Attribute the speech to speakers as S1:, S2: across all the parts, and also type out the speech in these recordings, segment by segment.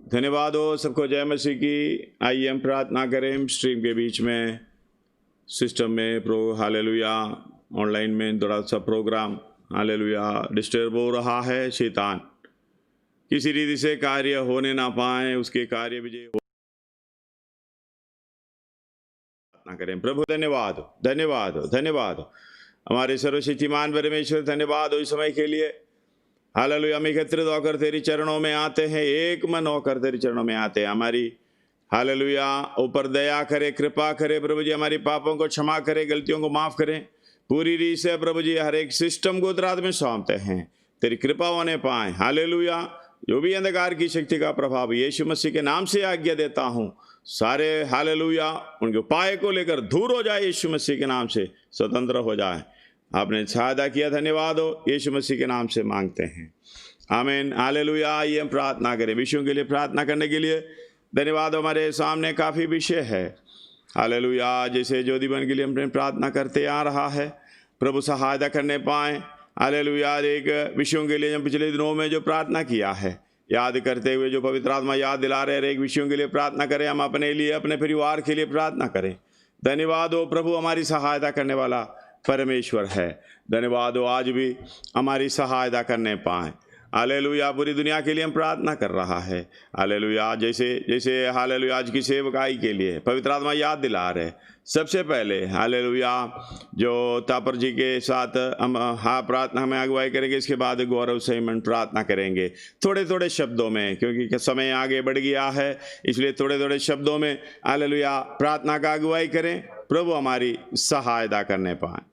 S1: धन्यवाद हो सबको, जय मसीह की। आइए हम प्रार्थना करें। स्ट्रीम के बीच में सिस्टम में हालेलुया ऑनलाइन में थोड़ा सा प्रोग्राम हालेलुया डिस्टर्ब हो रहा है। शैतान किसी रीति से कार्य होने ना पाए, उसके कार्य विजय हो ना करें। प्रभु धन्यवाद हो, धन्यवाद हो, धन्यवाद हो हमारे सर्वशक्तिमान परमेश्वर। धन्यवाद हो इस समय के लिए। हालेलुया हम एकत्रित होकर तेरी चरणों में आते हैं, एक मन होकर तेरी चरणों में आते हैं। हमारी हालेलुया ऊपर दया करे, कृपा करे प्रभु जी, हमारी पापों को क्षमा करे, गलतियों को माफ करें। पूरी रीत से प्रभु जी हर एक सिस्टम को उत्तराध में सौंपते हैं, तेरी कृपा होने पाए। हालेलुया जो भी अंधकार की शक्ति का प्रभाव यीशु मसीह के नाम से आज्ञा देता हूँ, सारे हालेलुया उनके उपाय को लेकर दूर हो जाए, यीशु मसीह के नाम से स्वतंत्र हो जाए। आपने सहायता किया, धन्यवाद हो, यीशु मसीह के नाम से मांगते हैं, आमीन। हालेलुया। आइए हम प्रार्थना करें। विषयों के लिए प्रार्थना करने के लिए धन्यवाद। हमारे सामने काफ़ी विषय है हालेलुया। जैसे ज्योतिबन के लिए हमने प्रार्थना करते आ रहा है, प्रभु सहायता करने पाए। हालेलुया। एक विषयों के लिए हम पिछले दिनों में जो प्रार्थना किया है, याद करते हुए जो पवित्र आत्मा याद दिला रहे हैं, एक विषयों के लिए प्रार्थना करें। हम अपने लिए, अपने परिवार के लिए प्रार्थना करें। धन्यवाद हो प्रभु, हमारी सहायता करने वाला परमेश्वर है। धन्यवाद हो आज भी हमारी सहायता करने पाए। हालेलुया। पूरी दुनिया के लिए हम प्रार्थना कर रहा है। हालेलुया। जैसे जैसे हालेलुया आज की सेवकाई के लिए पवित्र आत्मा याद दिला रहे। सबसे पहले हालेलुया जो तापर जी के साथ हम प्रार्थना में अगुवाई करेंगे, इसके बाद गौरव से हम प्रार्थना करेंगे थोड़े थोड़े शब्दों में, क्योंकि समय आगे बढ़ गया है, इसलिए थोड़े थोड़े शब्दों में हालेलुया प्रार्थना का अगुवाई करें। प्रभु हमारी सहायता करने पाए।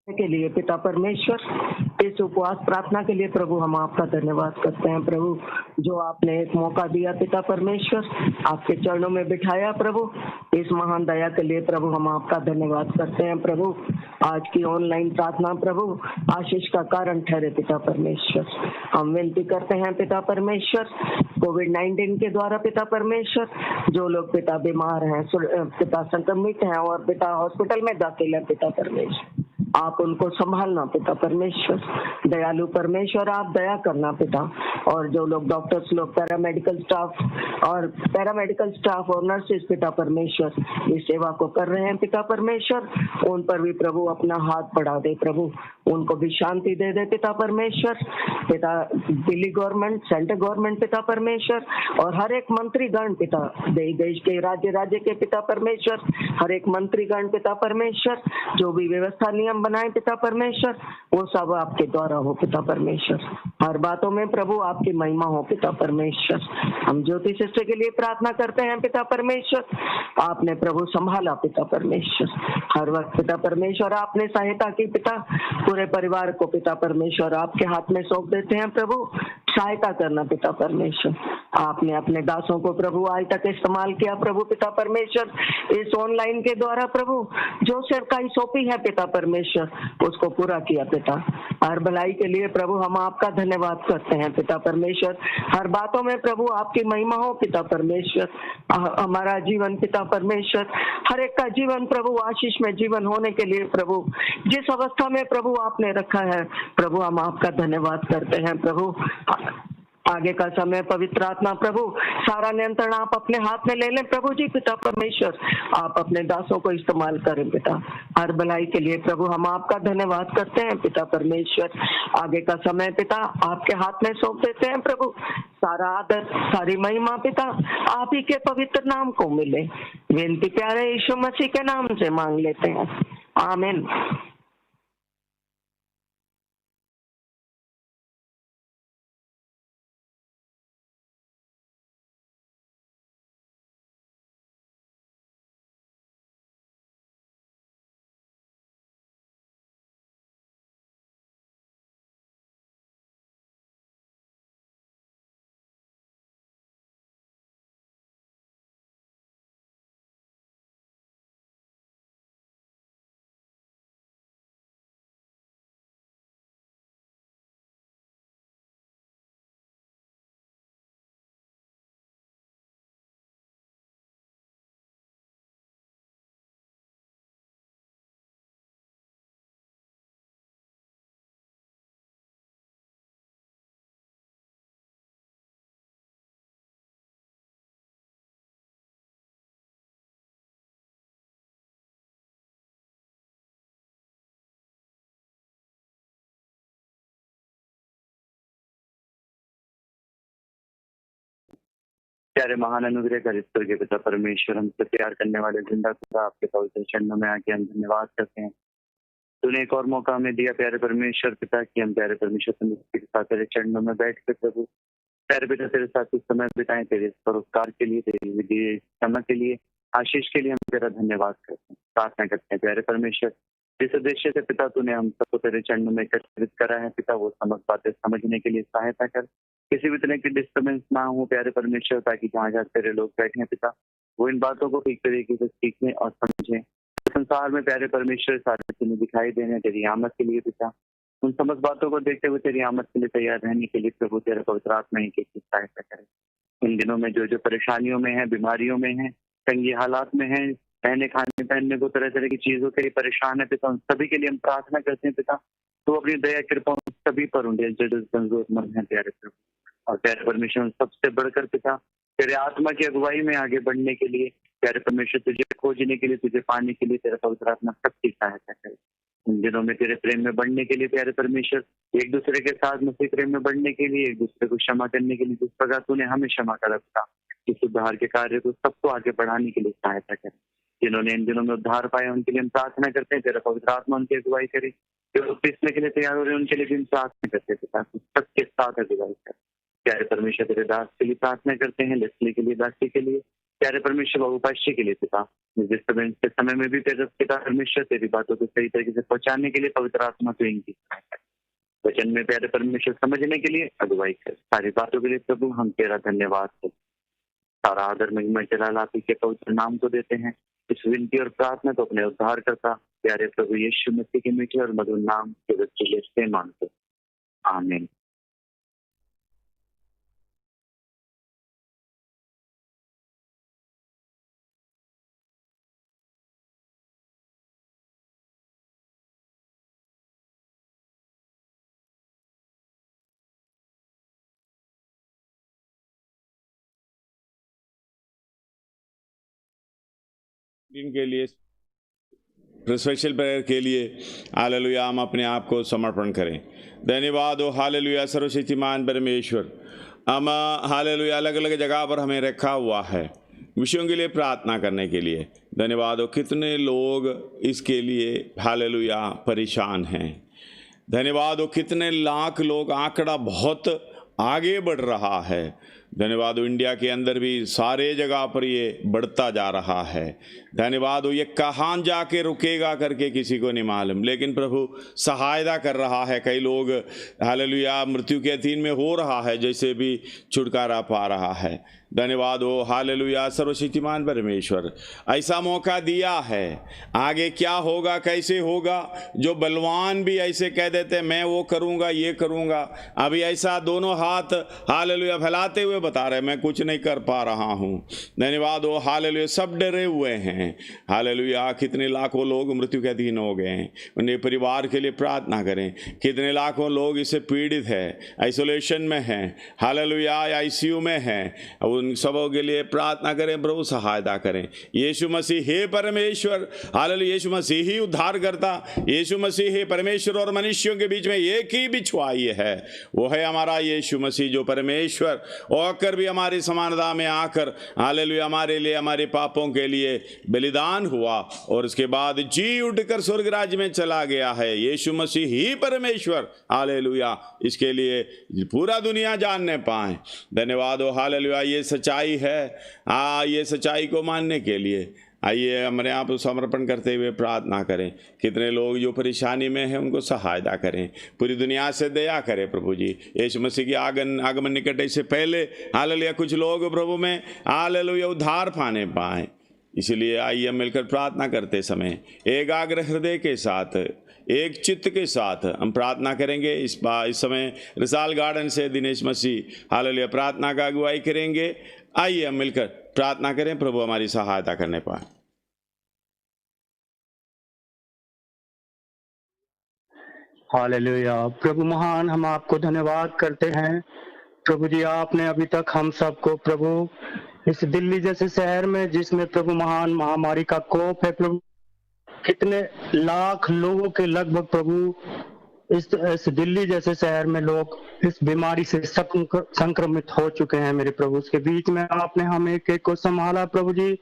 S2: के लिए पिता परमेश्वर, इस उपवास प्रार्थना के लिए प्रभु हम आपका धन्यवाद करते हैं। प्रभु जो आपने एक मौका दिया पिता परमेश्वर, आपके चरणों में बिठाया प्रभु, इस महान दया के लिए प्रभु हम आपका धन्यवाद करते हैं। प्रभु आज की ऑनलाइन प्रार्थना प्रभु आशीष का कारण ठहरे पिता परमेश्वर। हम विनती करते हैं पिता परमेश्वर, कोविड-19 के द्वारा पिता परमेश्वर जो लोग पिता बीमार हैं, पिता संक्रमित हैं और पिता हॉस्पिटल में दाखिल है पिता परमेश्वर, आप उनको संभालना पिता परमेश्वर। दयालु परमेश्वर आप दया करना पिता। और जो लोग डॉक्टर्स लोग, पैरामेडिकल स्टाफ और नर्सेस पिता परमेश्वर इस सेवा को कर रहे हैं पिता परमेश्वर, उन पर भी प्रभु अपना हाथ बढ़ा दे प्रभु, उनको भी शांति दे दे पिता परमेश्वर। पिता दिल्ली गवर्नमेंट, सेंट्रल गवर्नमेंट पिता परमेश्वर और हर एक मंत्रीगण पिता, देश के राज्य के पिता परमेश्वर, हर एक मंत्रीगण पिता परमेश्वर जो भी व्यवस्था नियम बनाए पिता परमेश्वर, वो सब आपके द्वारा हो पिता परमेश्वर। हर बातों में प्रभु आपकी महिमा हो पिता परमेश्वर। हम ज्योति शिष्य के लिए प्रार्थना करते हैं पिता परमेश्वर, आपने प्रभु संभाला पिता परमेश्वर हर वक्त पिता परमेश्वर, आपने सहायता की पिता। पूरे परिवार को पिता परमेश्वर आपके हाथ में सौंप देते हैं प्रभु, सहायता करना पिता परमेश्वर। आपने अपने दासों को प्रभु आज तक इस्तेमाल किया प्रभु पिता परमेश्वर, इस ऑनलाइन के द्वारा प्रभु जो सेवकाई सौंपी है पिता परमेश्वर उसको पूरा किया पिता। हर भलाई के लिए प्रभु हम आपका धन्यवाद करते हैं पिता परमेश्वर। हर बातों में प्रभु आपकी महिमा हो पिता परमेश्वर। हमारा जीवन पिता परमेश्वर, हर एक का जीवन प्रभु आशीष में जीवन होने के लिए प्रभु जिस अवस्था में प्रभु आपने रखा है प्रभु हम आपका धन्यवाद करते हैं प्रभु। आगे का समय पवित्र आत्मा प्रभु सारा नियंत्रण आप अपने हाथ में ले लें प्रभु जी पिता परमेश्वर, आप अपने दासों को इस्तेमाल करें पिता। हर भलाई के लिए प्रभु हम आपका धन्यवाद करते हैं पिता परमेश्वर। आगे का समय पिता आपके हाथ में सौंप देते हैं प्रभु, सारा आदर सारी महिमा पिता आप ही के पवित्र नाम को मिले। विनती प्यारे यीशु मसीह के नाम से मांग लेते हैं, आमीन।
S3: प्यारे महान अनुग्रह कर ईश्वर के पिता परमेश्वर, हमसे प्यार करने वाले जिंदा खुदा आपके पवित्र चरणों में आके हम धन्यवाद करते हैं। तूने एक और मौका हमें दिया प्यारे परमेश्वर पिता कि हम प्यारे परमेश्वर के साथ तेरे चरणों में बैठ कर प्रभु प्यारे पिता तेरे साथ कुछ समय बिताएं, तेरे परोपकार के लिए, तेरी विधि क्षमा के लिए, आशीष के लिए हम तेरा धन्यवाद करते हैं, प्रार्थना करते हैं प्यारे परमेश्वर। जिस उद्देश्य से पिता तूने हम सबको तेरे चरणों में एकत्रित करा है पिता, वो बातें समझने के लिए सहायता कर, किसी भी तरह की डिस्टर्बेंस ना हो प्यारे परमेश्वर, ताकि जहाँ जहाँ तेरे लोग बैठे हैं पिता वो इन बातों को ठीक तरीके से सीखें और समझें। संसार में प्यारे परमेश्वर सारे तुम्हें दिखाई देने तेरी आमद के लिए पिता, उन समस्त बातों को देखते हुए तेरी आमद के लिए तैयार रहने के लिए प्रभु तेरे पवित्र आत्मा ही की सहायता करे। इन दिनों में जो जो परेशानियों में है, बीमारियों में है, तंगी हालात में है, रहने खाने पहनने को तरह तरह की चीजों के लिए परेशान है पिता, उन सभी के लिए हम प्रार्थना करते हैं पिता, तो अपनी दया कृपा उन सभी पर उन्हें जो जरूरतमंद है प्यारे प्रभु। और प्यारे परमेश्वर सबसे बढ़कर पिता तेरे आत्मा की अगुवाई में आगे बढ़ने के लिए प्यारे परमेश्वर, तुझे खोजने के लिए, तुझे पाने के लिए तेरा पवित्र आत्मा सबकी सहायता करे। इन दिनों में तेरे प्रेम में बढ़ने के लिए प्यारे परमेश्वर, एक दूसरे के साथ मसीह प्रेम में बढ़ने के लिए, एक दूसरे को क्षमा करने के लिए, जिस प्रकार तूने हमें क्षमा करा पिता, इस उद्धार के कार्य को सबको आगे बढ़ाने के लिए सहायता करे। जिन्होंने इन दिनों में उद्धार पाया उनके लिए हम प्रार्थना करते हैं, तेरा पवित्र आत्मा उनकी अगुवाई करे। जो पिसने के लिए तैयार हो रहे हैं उनके लिए भी हम प्रार्थना करते हैं पिता, सबके साथ अगुवाई करे। प्यारे परमेश्वर तेरे दास के लिए प्रार्थना करते हैं, लेस्ली के लिए, दासी के लिए, प्यारे परमेश्वर बाबू पाशी के लिए पिता, डिस्टर्बेंस के समय में भी तेरे पिता परमेश्वर तेरी बातों को सही तरीके से पहुंचाने के लिए पवित्र आत्मा तो इनकी सहायता करे। वचन में प्यारे परमेश्वर समझने के लिए अगुवाई कर, सारी बातों के लिए प्रभु हम तेरा धन्यवाद करते, सारा आदर महिमा जलाल आप ही के पवित्र नाम को देते हैं। इस विनती और प्रार्थना को अपने उद्धार करता प्यारे प्रभु यीशु मसीह के मीठे और मधुर नाम के वसीले से मांगते, आमीन।
S1: दिन के लिए स्पेशल प्रेयर के लिए हालेलुया हम अपने आप को समर्पण करें। धन्यवाद हो हालेलुया सर्वशक्तिमान परमेश्वर, हम हालेलुया अलग अलग जगह पर हमें रखा हुआ है विषयों के लिए प्रार्थना करने के लिए। धन्यवाद हो कितने लोग इसके लिए हालेलुया परेशान हैं। धन्यवाद हो कितने लाख लोग, आंकड़ा बहुत आगे बढ़ रहा है। धन्यवाद हो इंडिया के अंदर भी सारे जगह पर ये बढ़ता जा रहा है। धन्यवाद हो ये कहाँ जाके रुकेगा करके किसी को नहीं मालूम, लेकिन प्रभु सहायता कर रहा है। कई लोग हालेलुया मृत्यु के अधीन में हो रहा है, जैसे भी छुटकारा पा रहा है। धन्यवाद हो हालेलुया सर्वशक्तिमान परमेश्वर, ऐसा मौका दिया है। आगे क्या होगा, कैसे होगा, जो बलवान भी ऐसे कह देते हैं मैं वो करूँगा, ये करूँगा, अभी ऐसा दोनों हाथ हालेलुया फैलाते हुए बता रहे मैं कुछ नहीं कर पा रहा हूँ। धन्यवाद हो हालेलुया सब डरे हुए हैं। हालेलुया कितने लाखों लोग मृत्यु के अधीन हो गए हैं, उनके परिवार के लिए प्रार्थना करें। कितने लाखों लोग इससे पीड़ित है, आइसोलेशन में हैं, हालेलुया आईसीयू में हैं, उन सबों के लिए प्रार्थना करें। प्रभु सहायता करें। यीशु मसीह हे परमेश्वर, हालेलुया यीशु मसीह ही उद्धार करता, यीशु मसीह ही परमेश्वर और मनुष्यों के बीच में एक ही बिछुआई है, वो है हमारा यीशु मसीह जो परमेश्वर होकर भी हमारी समानता में आकर हालेलुया हमारे लिए, हमारे पापों के लिए बलिदान हुआ और उसके बाद जी उठकर स्वर्ग राज्य में चला गया है। यीशु मसीह ही परमेश्वर, हालेलुया इसके लिए पूरा दुनिया जानने पाए। धन्यवाद हो हालेलुया ये सच्चाई है। ये सच्चाई को मानने के लिए आइए हमारे आप समर्पण करते हुए प्रार्थना करें। कितने लोग जो परेशानी में हैं उनको सहायता करें, पूरी दुनिया से दया करें। प्रभु जी यीशु मसीह की आगमन निकट से पहले हालेलुया कुछ लोग प्रभु में हालेलुया उद्धार पाने पाए। इसलिए आइए मिलकर प्रार्थना करते समय एकाग्र हृदय के साथ, एक चित्त के साथ हम प्रार्थना करेंगे। इस समय रिसाल गार्डन से दिनेश मसीह हालेलुया प्रार्थना का अगुवाई करेंगे। आइए हम मिलकर प्रार्थना करें, प्रभु हमारी सहायता करने पाए।
S4: हालेलुया प्रभु महान, हम आपको धन्यवाद करते हैं प्रभु जी। आपने अभी तक हम सबको प्रभु इस दिल्ली जैसे शहर में, जिसमें प्रभु महान महामारी का कोप है प्रभु, कितने लाख लोगों के लगभग प्रभु इस दिल्ली जैसे शहर में लोग इस बीमारी से संक्रमित हो चुके हैं मेरे प्रभु। उसके बीच में आपने हम एक एक को संभाला प्रभु जी।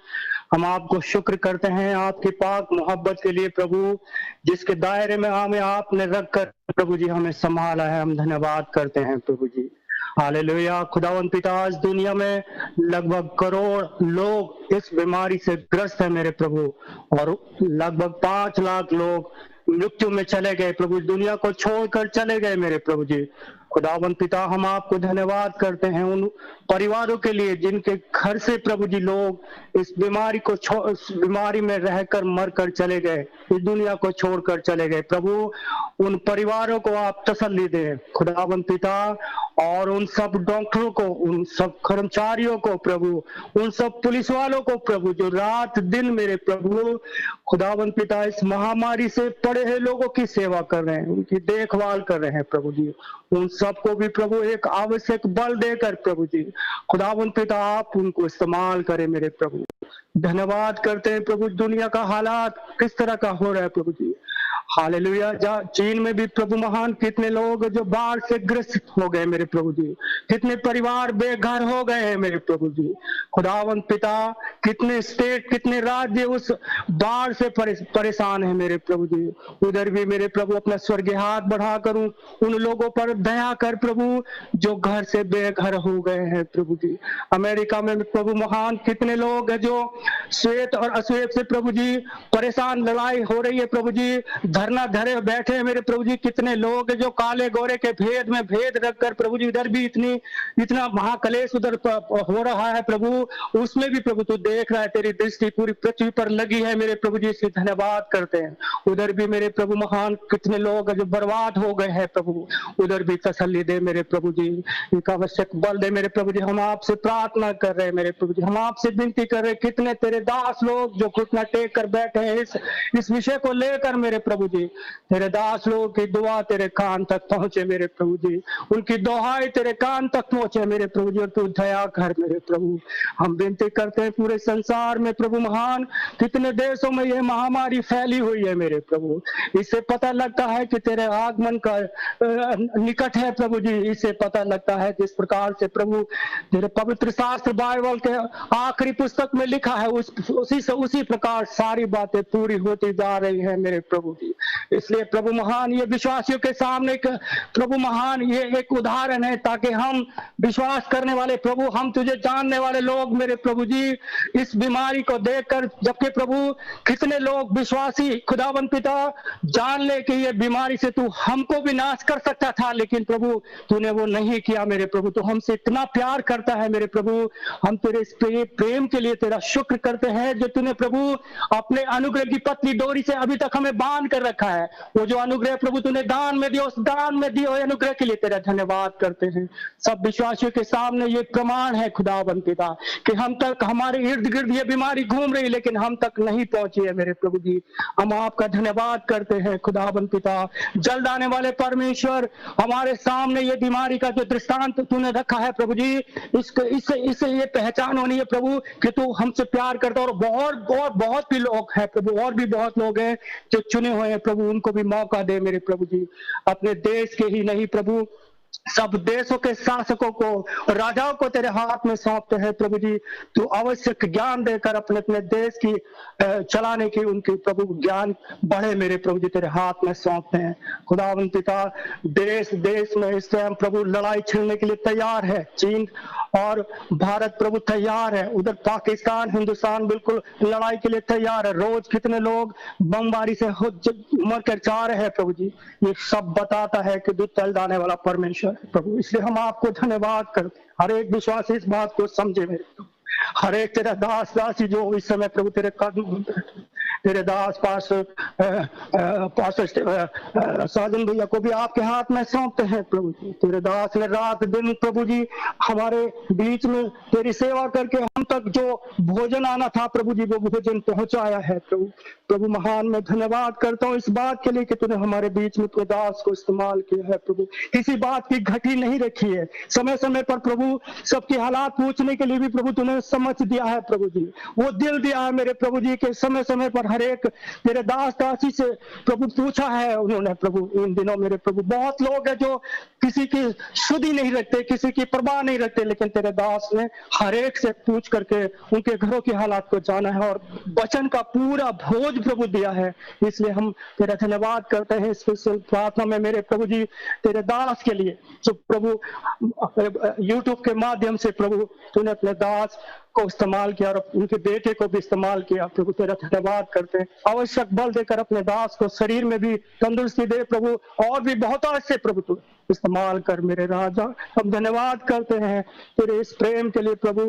S4: हम आपको शुक्र करते हैं आपकी पाक मोहब्बत के लिए प्रभु, जिसके दायरे में हमें आपने रखकर प्रभु जी हमें संभाला है। हम धन्यवाद करते हैं प्रभु जी। हालेलुया। खुदावन पिता, आज दुनिया में लगभग करोड़ लोग इस बीमारी से ग्रस्त है मेरे प्रभु, और लगभग 5 लाख लोग मृत्यु में चले गए प्रभु, दुनिया को छोड़कर चले गए मेरे प्रभु जी। खुदावन पिता, हम आपको धन्यवाद करते हैं उन परिवारों के लिए जिनके घर से प्रभु जी लोग इस बीमारी में रहकर मरकर चले गए, इस दुनिया को छोड़कर चले गए प्रभु। उन परिवारों को आप तसल्ली दें खुदावन पिता, और उन सब डॉक्टरों को, उन सब कर्मचारियों को प्रभु, उन सब पुलिस वालों को प्रभु जो रात दिन मेरे प्रभु खुदावन पिता इस महामारी से पड़े हुए लोगों की सेवा कर रहे हैं, उनकी देखभाल कर रहे हैं प्रभु जी। उन सबको भी प्रभु एक आवश्यक बल देकर प्रभु जी खुदावन पिता आप उनको इस्तेमाल करें मेरे प्रभु। धन्यवाद करते हैं प्रभु। दुनिया का हालात किस तरह का हो रहा है प्रभु जी। हालेलुया। चीन में भी प्रभु महान कितने लोग जो बाढ़ से ग्रसित हो गए मेरे प्रभु जी, कितने परिवार बेघर हो गए हैं मेरे प्रभु जी। खुदावंत पिता, कितने स्टेट, कितने राज्य उस बाढ़ से परेशान है मेरे प्रभु जी। उधर भी मेरे प्रभु अपना स्वर्गीय हाथ बढ़ा करूं, उन लोगों पर दया कर प्रभु जो घर से बेघर हो गए हैं प्रभु जी। अमेरिका में प्रभु महान कितने लोग हैं जो श्वेत और अश्वेत से प्रभु जी परेशान, लड़ाई हो रही है प्रभु जी, धरना धरे बैठे हैं मेरे प्रभु जी। कितने लोग जो काले गोरे के भेद में भेद रखकर प्रभु जी, उधर भी इतना महाकलेश उधर हो रहा है प्रभु, उसमें भी प्रभु तू देख रहा है, तेरी दृष्टि पूरी पृथ्वी पर लगी है मेरे प्रभु जी। इसलिए धन्यवाद करते हैं। उधर भी मेरे प्रभु महान कितने लोग जो बर्बाद हो गए हैं प्रभु, उधर भी तसल्ली दे मेरे प्रभु जी, एक आवश्यक बल दे मेरे प्रभु जी। हम आपसे प्रार्थना कर रहे हैं मेरे प्रभु जी, हम आपसे विनती कर रहे हैं। कितने तेरे दास लोग जो घुटना टेक कर बैठे हैं इस विषय को लेकर मेरे प्रभु जी, तेरे दास लोगों की दुआ तेरे कान तक पहुंचे मेरे प्रभु जी, उनकी दुहाई तेरे कान तक पहुंचे मेरे प्रभु जी, और तू दया कर मेरे प्रभु। हम विनती करते हैं पूरे संसार में प्रभु महान कितने देशों में यह महामारी फैली हुई है मेरे प्रभु, इससे पता लगता है कि तेरे आगमन का निकट है प्रभु जी। इससे पता लगता है जिस प्रकार से प्रभु तेरे पवित्र शास्त्र बाइबल के आखिरी पुस्तक में लिखा है, उसी प्रकार सारी बातें पूरी होती जा रही है मेरे प्रभु जी। इसलिए प्रभु महान ये विश्वासियों के सामने प्रभु महान ये एक उदाहरण है, ताकि हम विश्वास करने वाले प्रभु, हम तुझे जानने वाले लोग मेरे प्रभु जी इस बीमारी को देखकर, जबकि प्रभु कितने लोग विश्वासी खुदावंत पिता जान ले कि ये बीमारी से तू हमको भी नाश कर सकता था, लेकिन प्रभु तूने वो नहीं किया मेरे प्रभु। तू हमसे इतना प्यार करता है मेरे प्रभु, हम तेरे इस प्रेम के लिए तेरा शुक्र करते हैं जो तूने प्रभु अपने अनुग्रह की पतली डोरी से अभी तक हमें बांध कर रखा है। वो जो अनुग्रह प्रभु तूने दान में दिया, उस दान में दिए हुए अनुग्रह के लिए तेरा धन्यवाद करते हैं। सब विश्वासियों के सामने ये प्रमाण है खुदावंत पिता कि हम तक, हमारे इर्द गिर्द ये बीमारी घूम रही लेकिन हम तक नहीं पहुंची है मेरे प्रभु जी। हम आपका धन्यवाद करते हैं खुदावंत पिता। जल्द आने वाले परमेश्वर, हमारे सामने ये बीमारी का जो दृष्टांत तूने रखा है प्रभु जी, इससे ये पहचान होनी है प्रभु कि तू हमसे प्यार करता है। और बहुत भी लोग हैं प्रभु, और भी बहुत लोग हैं जो चुने हुए हैं प्रभु, उनको भी मौका दे मेरे प्रभु जी। अपने देश के ही नहीं प्रभु, सब देशों के शासकों को, राजाओं को तेरे हाथ में सौंपते हैं प्रभु जी। तू आवश्यक ज्ञान देकर अपने देश की चलाने की उनकी प्रभु ज्ञान बढ़े मेरे प्रभु जी, तेरे हाथ में सौंपते हैं खुदावंत पिता। देश में इस टाइम प्रभु लड़ाई छिड़ने के लिए तैयार है, चीन और भारत प्रभु तैयार है, उधर पाकिस्तान हिंदुस्तान बिल्कुल लड़ाई के लिए तैयार है। रोज कितने लोग बमबारी से मर कर जा रहे हैं प्रभु जी। ये सब बताता है कि दूध तल जाने वाला परमेश्वर है प्रभु। इसलिए हम आपको धन्यवाद करते हैं। हर एक विश्वासी इस बात को समझे मेरे प्रभु, हर एक तेरा दास दासी जो इस समय प्रभु तेरे कदम, तेरे दास पास साजन भैया को भी आपके हाथ में सौंपते हैं प्रभु जी। तेरे दास ने रात दिन प्रभु जी हमारे बीच में तेरी सेवा करके हम तक जो भोजन आना था प्रभु जी, वो भोजन पहुंचाया है प्रभु महान। मैं धन्यवाद करता हूँ इस बात के लिए कि तूने हमारे बीच में तेरे दास को इस्तेमाल किया है प्रभु। किसी बात की घटी नहीं रखी है, समय समय पर प्रभु सबकी हालात पूछने के लिए भी प्रभु तूने समझ दिया है प्रभु जी, वो दिल दिया है मेरे प्रभु जी के समय समय पर हर एक तेरे दास दासी से प्रभु पूछा है उन्होंने प्रभु इन दिनों मेरे प्रभु, बहुत लोग हैं जो किसी की शुद्धि नहीं रखते, किसी की परवाह नहीं रखते, लेकिन तेरे दास ने हर एक से पूछ करके उनके घरों की हालात को जाना है और वचन का पूरा भोज प्रभु दिया है। इसलिए हम तेरा धन्यवाद करते हैं स्पेशल प्रार्थना में मेरे प्रभु जी तेरे दास के लिए जो प्रभु यूट्यूब के माध्यम से प्रभु तूने अपने दास को इस्तेमाल किया और उनके बेटे को भी इस्तेमाल किया। प्रभु तेरा धन्यवाद करते हैं, आवश्यक बल देकर अपने दास को शरीर में भी तंदुरुस्ती दे प्रभु, और भी बहुत से प्रभु तू इस्तेमाल कर मेरे राजा। हम धन्यवाद करते हैं तेरे इस प्रेम के लिए प्रभु।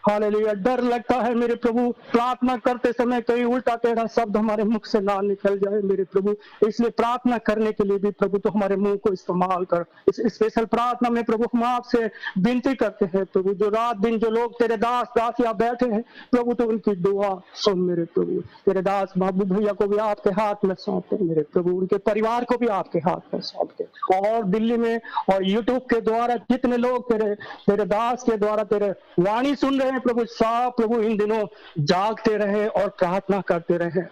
S4: हालेलुया। डर लगता है मेरे प्रभु प्रार्थना करते समय कहीं उल्टा टेढ़ा शब्द हमारे मुख से ना निकल जाए मेरे प्रभु, इसलिए प्रार्थना करने के लिए भी प्रभु तो हमारे मुंह को इस्तेमाल कर। इस स्पेशल प्रार्थना में प्रभु हम आपसे विनती करते हैं प्रभु, जो रात दिन जो लोग तेरे दास दासियां बैठे हैं प्रभु तो उनकी दुआ सुन मेरे प्रभु। तेरे दास बाबू भैया को भी आपके हाथ में सौंपते मेरे प्रभु, उनके परिवार को भी आपके हाथ में सौंपते, और दिल्ली में और यूट्यूब के द्वारा जितने लोग तेरे दास के द्वारा तेरे वाणी सुन रहे हैं प्रभु, सब प्रभु इन दिनों जागते रहे और प्रार्थना करते रहे।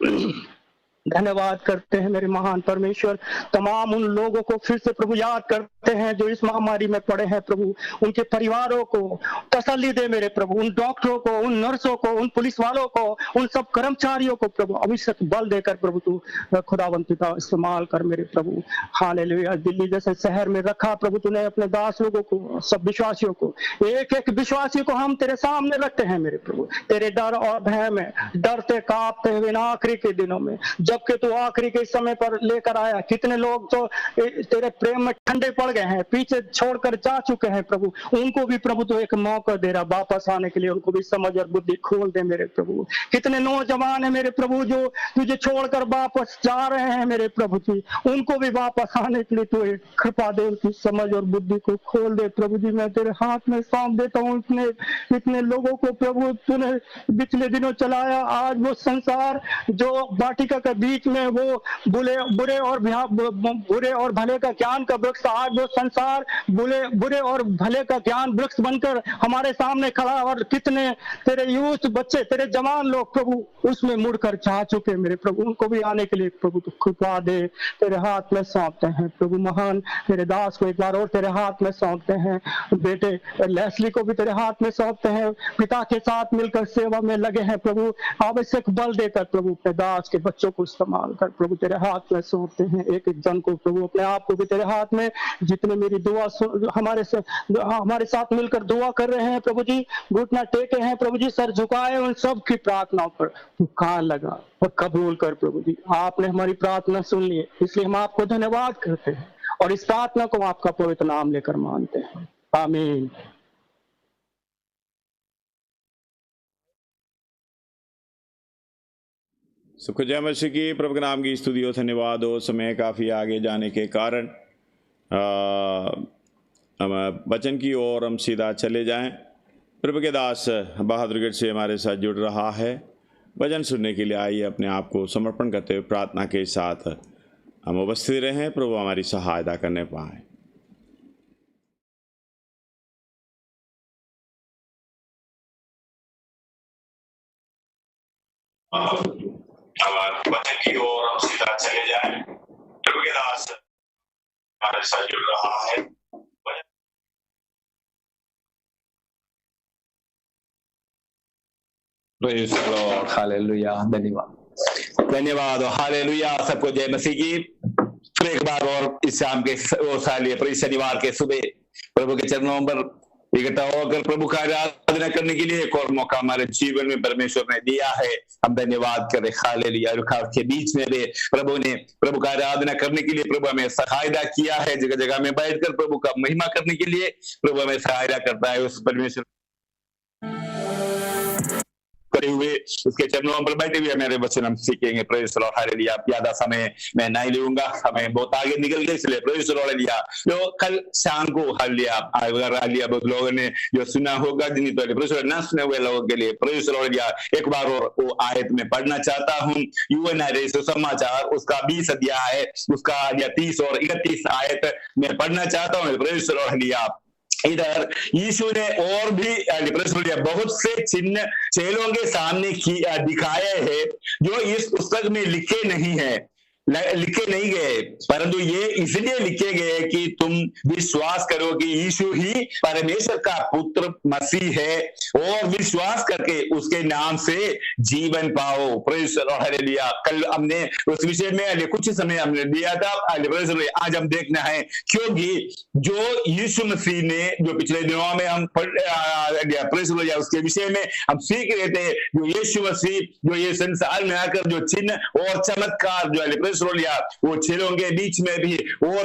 S4: धन्यवाद करते हैं मेरे महान परमेश्वर। तमाम उन लोगों को फिर से प्रभु याद करते हैं जो इस महामारी में पड़े हैं प्रभु, उनके परिवारों को तसल्ली दे मेरे प्रभु, उन डॉक्टरों को, उन नर्सों को, उन पुलिस वालों को, उन सब कर्मचारियों को प्रभु आवश्यक बल देकर प्रभु तू खुदावंत पिता इस्तेमाल कर मेरे प्रभु। हालेलुया। दिल्ली जैसे शहर में रखा प्रभु तूने अपने दास लोगों को, सब विश्वासियों को, एक एक विश्वासी को हम तेरे सामने रखते हैं मेरे प्रभु, तेरे डर और भय में डरते कांपते हुए आखिरी के दिनों में, जबकि तू आखिरी के समय पर लेकर आया। कितने लोग तो तेरे प्रेम में ठंडे पड़ गए हैं, पीछे छोड़कर जा चुके हैं प्रभु, उनको भी प्रभु तो एक मौका दे रहा वापस आने के लिए, उनको भी समझ और बुद्धि खोल दे मेरे प्रभु। कितने नौजवान है मेरे प्रभु जो तुझे छोड़कर वापस जा रहे हैं मेरे प्रभु जी, उनको भी वापस आने के लिए तू एक कृपा दे, उनकी समझ और बुद्धि को खोल दे प्रभु जी। मैं तेरे हाथ में सौंप देता हूँ इतने लोगों को प्रभु, तूने पिछले दिनों चलाया, आज वो संसार जो वाटिका के बीच में वो बुरे और भले का ज्ञान का वृक्ष, आज वो संसार बुरे और भले का ज्ञान वृक्ष बनकर हमारे सामने खड़ा, और कितने तेरे यूथ बच्चे, तेरे जवान लोग प्रभु उसमें मुड़कर जा चुके मेरे प्रभु, उनको भी आने के लिए प्रभु तो कृपा दे। तेरे हाथ में सौंपते हैं प्रभु, महान तेरे दास को एक बार और तेरे हाथ में सौंपते हैं, बेटे लेस्ली को भी तेरे हाथ में सौंपते हैं, पिता के साथ मिलकर सेवा में लगे हैं प्रभु, आवश्यक बल देकर प्रभु अपने दास के बच्चों को इस्तेमाल कर प्रभु, तेरे हाथ में सौंपते हैं एक एक जन को प्रभु, अपने आप को भी तेरे हाथ में, जितने मेरी दुआ हमारे साथ मिलकर दुआ कर रहे हैं प्रभु जी, घुटना टेके हैं प्रभु जी, सर झुकाए, उन सब की प्रार्थनाओं पर तू कान लगा और कबूल कर प्रभु जी। आपने हमारी प्रार्थना सुन ली, इसलिए हम आपको धन्यवाद करते हैं और इस प्रार्थना को आपका पवित्र नाम लेकर मानते हैं, आमीन।
S1: सुख जय मसीह की। प्रभु के नाम की स्तुति हो, धन्यवाद हो। समय काफ़ी आगे जाने के कारण हम वचन की ओर हम सीधा चले जाएं। प्रभु के दास बहादुरगढ़ से हमारे साथ जुड़ रहा है वचन सुनने के लिए। आइए अपने आप को समर्पण करते हुए प्रार्थना के साथ हम उपस्थित रहें, प्रभु हमारी सहायता करने पाए। वचन की ओर हम सीधा चले जाएं। प्रभु के दास हमारे साथ जुड़ रहा है।
S5: Praise the Lord, hallelujah. धन्यवाद हालेलुया। सबको जय मसीह की। फिर एक बार और इस शाम के शनिवार के सुबह प्रभु के चरणों पर इकट्ठा होकर प्रभु का आराधना करने के लिए एक और मौका हमारे जीवन में परमेश्वर ने दिया है। हम धन्यवाद करें हालेलुया। के बीच में भी प्रभु ने प्रभु का आराधना करने के लिए प्रभु हमें सहायता किया है। जगह जगह में बैठकर प्रभु का महिमा करने के लिए प्रभु हमें सहायता करता है। उस परमेश्वर करे हुए उसके चरणों पर बैठे हुए मेरे वचन हम सीखेंगे। Praise the Lord, hallelujah. ज्यादा समय मैं नहीं लूंगा, समय बहुत आगे निकल गए, इसलिए प्रेज़ द लॉर्ड, हालेलुया। जो कल शाम को हालेलुया बहुत लोगों ने जो सुना होगा, जिन्हें तो प्रेज़ द लॉर्ड ना सुने हुए लोगों के लिए प्रेज़ द लॉर्ड, हालेलुया। एक बार और वो आयत में पढ़ना चाहता हूँ। यूएनआई सुसमाचार उसका 20 अध्याय उसका 30 और 31 आयत में पढ़ना चाहता हूँ। Praise the Lord, hallelujah. इधर यीशु ने और भी बहुत से चिन्ह चेलों के सामने दिखाए हैं जो इस पुस्तक में लिखे नहीं है, लिखे नहीं गए, परंतु ये इसलिए लिखे गए कि तुम विश्वास करो कि यीशु ही परमेश्वर का पुत्र मसीह है और विश्वास करके उसके नाम से जीवन पाओ। Praise the Lord, hallelujah. कल हमने उस विषय में कुछ समय हमने दिया था, आज हम देखना है, क्योंकि जो यीशु मसीह ने जो पिछले दिनों में हम प्रेज़ द लॉर्ड उसके विषय में हम सीख रहे थे, जो यीशु मसीह जो ये संसार में आकर जो चिन्ह और चमत्कार जो वो चेलों के बीच में भी और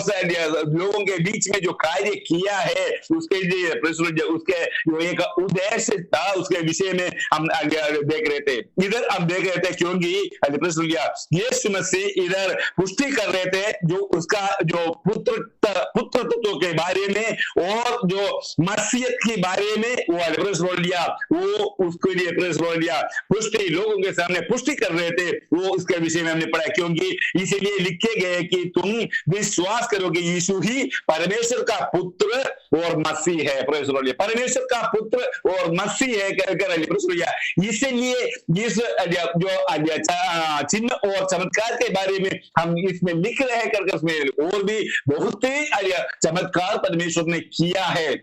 S5: लोगों के बीच में जो कार्य किया है, उसके लिए उसके जो एक उद्देश्य था, उसके विषय में हम देख रहे थे। इधर हम देख रहे थे क्योंकि यीशु मसीह इधर पुष्टि कर रहे थे जो उसका जो पुत्र तत्व के बारे में और जो मसीहत के बारे में वो उसके लिए पुष्टि लोगों के सामने पुष्टि कर रहे थे, वो उसके विषय में हमने पढ़ा। क्योंकि इसलिए लिखे गए कि तुम विश्वास करो कि यीशु ही परमेश्वर का पुत्र और मसीह है। परमेश्वर का पुत्र और मसीह है कहकर इसलिए इस जो चिन्ह और चमत्कार के बारे में हम इसमें लिख रहे हैं करके उसमें और भी बहुत ही चमत्कार परमेश्वर ने किया है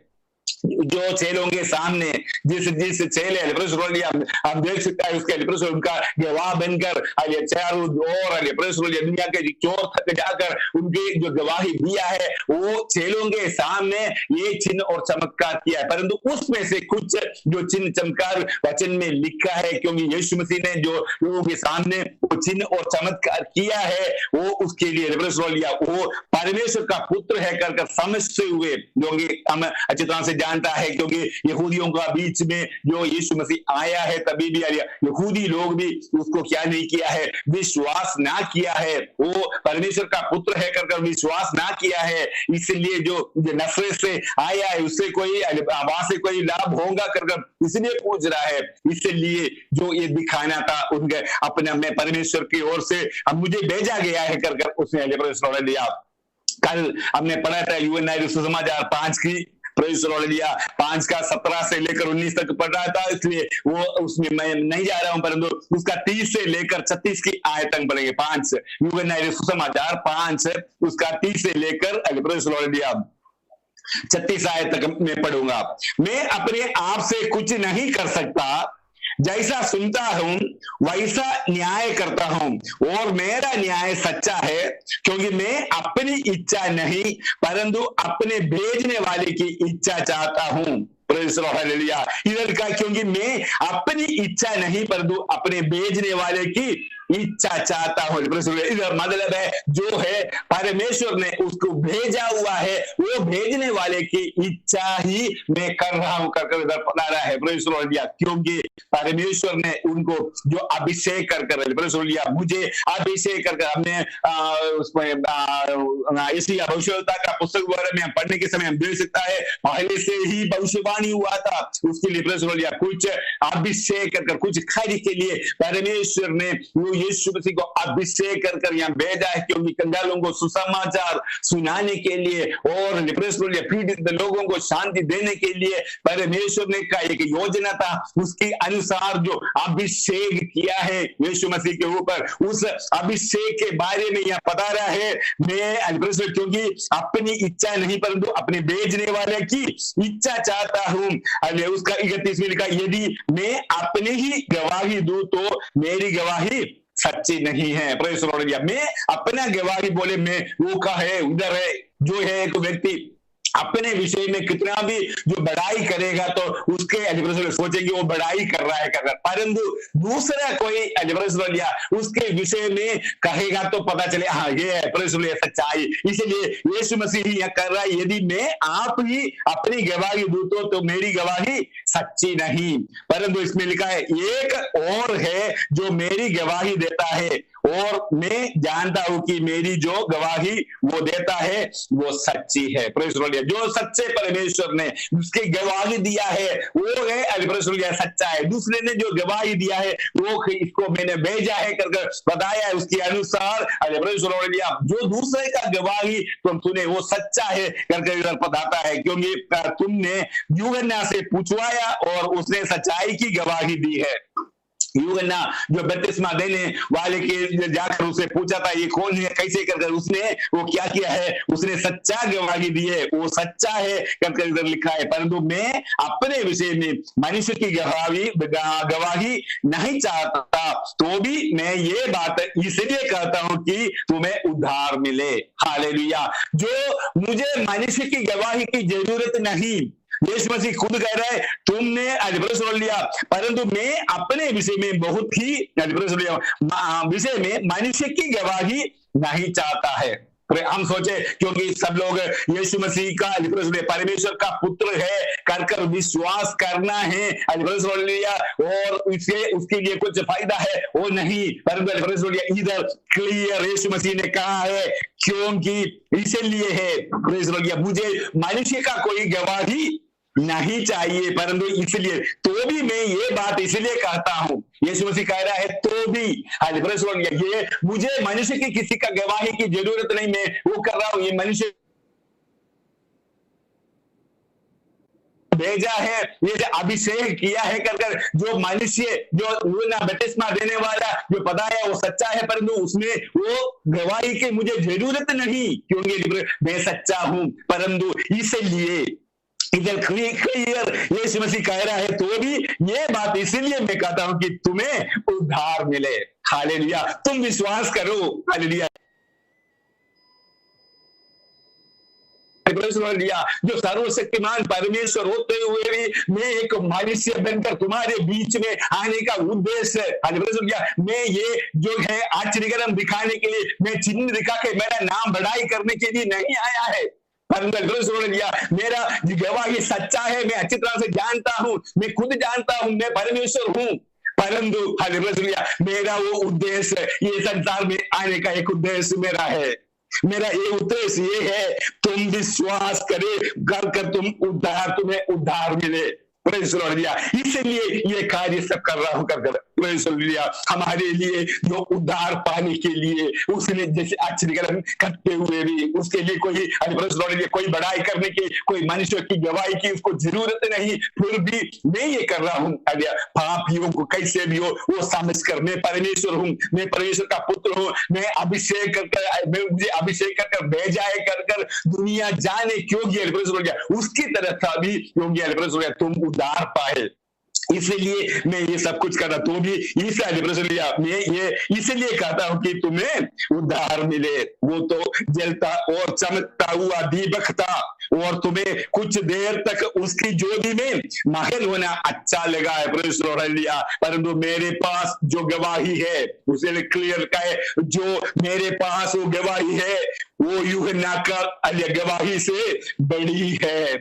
S5: जो चेलों के सामने जिस चेले हम देख सकते हैं उसके उनका गवाह बनकर चारों ओर दुनिया के चोर तक जाकर उनकी जो गवाही दिया है, वो चेलों के सामने ये चिन्ह और चमत्कार किया है। परंतु उसमें से कुछ जो चिन्ह चमत्कार वचन में लिखा है, क्योंकि यीशु मसीह ने जो लोगों के सामने वो चिन्ह और चमत्कार किया है, वो उसके लिए वो परमेश्वर का पुत्र है कर समझते हुए, जो हम अच्छी तरह से जानता है, क्योंकि यहूदियों का बीच में जो यीशु मसीह आया है तभी भी यहूदी लोग भी उसको क्या नहीं किया है, विश्वास ना किया है। वो परमेश्वर का पुत्र है कर विश्वास ना किया है, इसलिए जो नफरत से आया है उससे कोई वहां से कोई लाभ होगा कर इसलिए पूछ रहा है। इसलिए जो ये दिखाना था उनके अपने में परमेश्वर की ओर से अब मुझे भेजा गया है कर उसने लिया। कल हमने पढ़ा था यूएनआई सुसमाचार 5 की 5 का 17 से लेकर 19 तक पढ़ रहा था, इसलिए वो उसमें मैं नहीं जा रहा हूं, परंतु उसका 30 से लेकर 36 की आयत तक पढ़ेंगे। 5 यूएनआई सुसमाचार 5 उसका 30 से लेकर 36 आयत तक मैं पढ़ूंगा। मैं अपने आप से कुछ नहीं कर सकता, जैसा सुनता हूं वैसा न्याय करता हूं और मेरा न्याय सच्चा है, क्योंकि मैं अपनी इच्छा नहीं परंतु अपने भेजने वाले की इच्छा चाहता हूं। इधर का क्योंकि मैं अपनी इच्छा नहीं परंतु अपने भेजने वाले की इच्छा चाहता हूं। इधर मतलब है जो है परमेश्वर ने उसको भेजा हुआ है, वो भेजने वाले की इच्छा ही मैं कर रहा हूं कर इधर बता रहा है। क्योंकि परमेश्वर ने उनको जो अभिषेक कर मुझे अभिषेक कर हमने उसमें इसी भविष्यवक्ता का पुस्तक वगैरह में हम पढ़ने के समय हम देख सकता है, पहले से ही भविष्यवाणी हुआ था उसके लिए कुछ अभिषेक कर कुछ कार्य के लिए परमेश्वर ने यीशु मसीह को अभिषेक कर यहाँ भेजा है, क्योंकि कंगालों को सुसमाचार सुनाने के लिए और पीड़ित लोगों को शांति देने के लिए परमेश्वर ने का एक योजना था, उसके अनुसार जो अभिषेक किया है यीशु मसीह के ऊपर, उस अभिषेक के बारे में यहाँ बता रहा है। मैं क्योंकि अपनी इच्छा नहीं परंतु अपने भेजने वाले की इच्छा चाहता हूं। उसका 31 में लिखा, यदि मैं अपनी ही गवाही दूं तो मेरी गवाही सच्ची नहीं है। मैं अपना गवाही बोले मैं वो का है उधर है, जो है एक व्यक्ति अपने विषय में कितना भी जो बड़ाई करेगा तो उसके सोचेंगे वो बड़ाई कर रहा है, परंतु दूसरा कोई उसके विषय में कहेगा तो पता चले हाँ ये है सच्चाई। इसलिए यीशु मसीह यह कर रहा है, यदि मैं आप ही अपनी गवाही दूं तो मेरी गवाही सच्ची नहीं, परंतु इसमें लिखा है एक और है जो मेरी गवाही देता है और मैं जानता हूं कि मेरी जो गवाही वो देता है वो सच्ची है। Praise the Lord. जो सच्चे परमेश्वर ने उसकी गवाही दिया है वो है प्रेज़ द लॉर्ड सच्चा है। दूसरे ने जो गवाही दिया है वो इसको मैंने भेजा है करके बताया है, उसके अनुसार प्रेज़ द लॉर्ड जो दूसरे का गवाही तुम सुने वो सच्चा है करके इधर बताता है, क्योंकि तुमने यूहन्ना से पूछवाया और उसने सच्चाई की गवाही दी है। यूहन्ना जो बपतिस्मा देने वाले के जाकर उससे पूछा था ये कौन है कैसे करके, उसने वो क्या किया है, उसने सच्चा गवाही दी है, वो सच्चा है करके इधर लिखा है। परंतु मैं अपने विषय में मनुष्य की गवाही नहीं चाहता, तो भी मैं ये बात इसलिए कहता हूं कि तुम्हें उद्धार मिले। हालेलुया। जो मुझे मनुष्य की गवाही की जरूरत नहीं, यीशु मसीह खुद कह रहा है तुमने सुन लिया, परंतु मैं अपने विषय में बहुत ही विषय में मनुष्य की गवाही नहीं चाहता है। हम सोचे क्योंकि सब लोग यीशु मसीह का परमेश्वर का पुत्र है कर विश्वास करना है और उसके लिए कुछ फायदा है वो नहीं, परंतु इधर क्लियर यीशु मसीह ने कहा है क्योंकि इसलिए है मुझे मनुष्य का कोई गवाही नहीं चाहिए, परंतु इसलिए तो भी मैं ये बात इसलिए कहता हूं, यीशु मसीह कह रहा है तो भी ये मुझे मनुष्य की किसी का गवाही की जरूरत नहीं, मैं वो कर रहा हूं, ये मनुष्य भेजा है, ये जो अभिषेक किया है कर जो मनुष्य जो बपतिस्मा देने वाला जो पता है वो सच्चा है, परंतु उसमें वो गवाही की मुझे जरूरत नहीं क्योंकि मैं सच्चा हूं। परंतु इसलिए इधर क्लियर यीशु मसीह कह रहा है तो भी ये बात इसलिए मैं कहता हूं कि तुम्हें उद्धार मिले। हालेलुया। तुम विश्वास करो। हालेलुया। जो सर्वशक्तिमान परमेश्वर होते हुए भी मैं एक मनुष्य बनकर तुम्हारे बीच में आने का उद्देश्य मैं ये जो है आश्चर्यकर्म दिखाने के लिए, मैं चिन्ह दिखा के मेरा नाम बढ़ाई करने के लिए नहीं आया है। मेरा गवाही सच्चा है, मैं अच्छी तरह से जानता हूं, मैं खुद जानता हूं मैं परमेश्वर हूं, परंतु मेरा वो उद्देश्य ये संसार में आने का एक उद्देश्य मेरा है। मेरा ये उद्देश्य ये है तुम विश्वास करे कर तुम्हें उद्धार मिले। इसलिए ये कार्य सब कर रहा हूं कर हमारे लिए जो उद्धार पाने के लिए उसने जैसे आश्चर्य करते हुए भी उसके लिए कोई बड़ाई करने की, कोई मनुष्य की गवाही की उसको जरूरत नहीं, फिर भी मैं ये कर रहा हूं पापियों को कैसे भी हो वो समझ कर मैं परमेश्वर हूं, मैं परमेश्वर का पुत्र हूं, मैं अभिषेक कर मुझे अभिषेक कर भेजा है कर दुनिया जाने क्योंकि उसकी तरफ था भी क्योंकि तुम उद्धार पाए। इसलिए मैं ये सब कुछ कर रहा, तो भी मैं ये इसलिए कहता हूं कि तुम्हें उद्धार मिले। वो तो जलता और चमकता हुआ दीपक था और तुम्हें कुछ देर तक उसकी ज्योति में माहिर होना अच्छा लगा है, परंतु मेरे पास जो गवाही है उसे क्लियर का है, जो मेरे पास वो गवाही है वो यूहन्ना का गवाही से बड़ी है।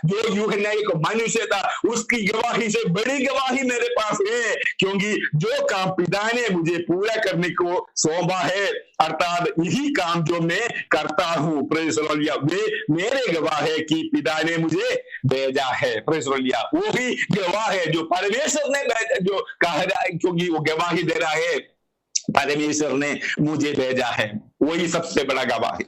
S5: जो यूहन्ना एक मनुष्य था उसकी गवाही से बड़ी गवाही मेरे पास है, क्योंकि जो काम पिता ने मुझे पूरा करने को सौंपा है अर्थात यही काम जो मैं करता हूं। वे मेरे गवाह है कि पिता ने मुझे भेजा है। वो भी गवाह है जो परमेश्वर ने जो कहा, क्योंकि वो गवाही दे रहा है परमेश्वर ने मुझे भेजा है, वही सबसे बड़ा गवाह है।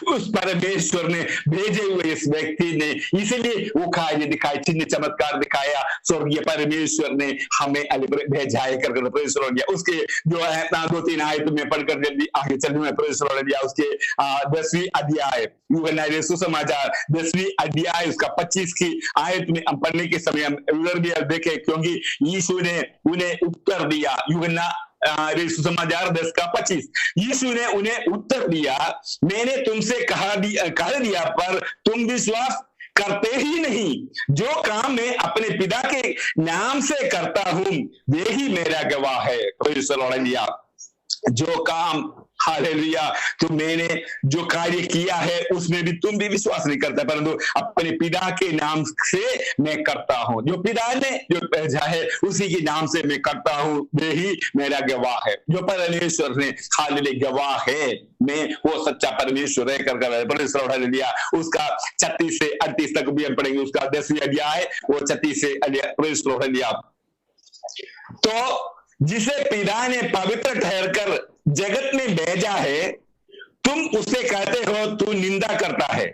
S5: उस परमेश्वर ने भेजे हुए इस व्यक्ति ने इसलिए वो कार्य दिखाए, चिन्ह चमत्कार दिखाया, स्वर्गीय परमेश्वर ने हमें भेजा है कर उसके जो है 2-3 आयत में पढ़कर जल्दी आगे चलने में उसके 10वीं अध्याय यूहन्ना सुसमाचार 10वीं अध्याय उसका 25 की आयत में हम पढ़ने के समय हम उधर भी देखे, क्योंकि यीशु ने उन्हें उत्तर दिया। यूहन्ना सुसमाचार 10:25 यीशु ने उन्हें उत्तर दिया, मैंने तुमसे कह दिया पर तुम विश्वास करते ही नहीं। जो काम मैं अपने पिता के नाम से करता हूं वे ही मेरा गवाह है। जो काम हालेलुया तो मैंने जो कार्य किया है उसमें भी तुम भी विश्वास नहीं करता, परंतु अपने पिता के नाम से मैं करता हूं। जो पिता ने जो भेजा है उसी के नाम से मैं करता हूं, वे ही मेरा गवाह है। जो परमेश्वर ने हालेलुया गवाह है, मैं वो सच्चा परमेश्वर है कर परमेश्वर हालेलुया। उसका 36 से 38 तक भी हम पढ़ेंगे, उसका 10वां अध्याय वो 36 से परमेश्वर हालेलुया। तो जिसे पिता ने पवित्र ठहरकर जगत में भेजा है, तुम उससे कहते हो तू निंदा करता है,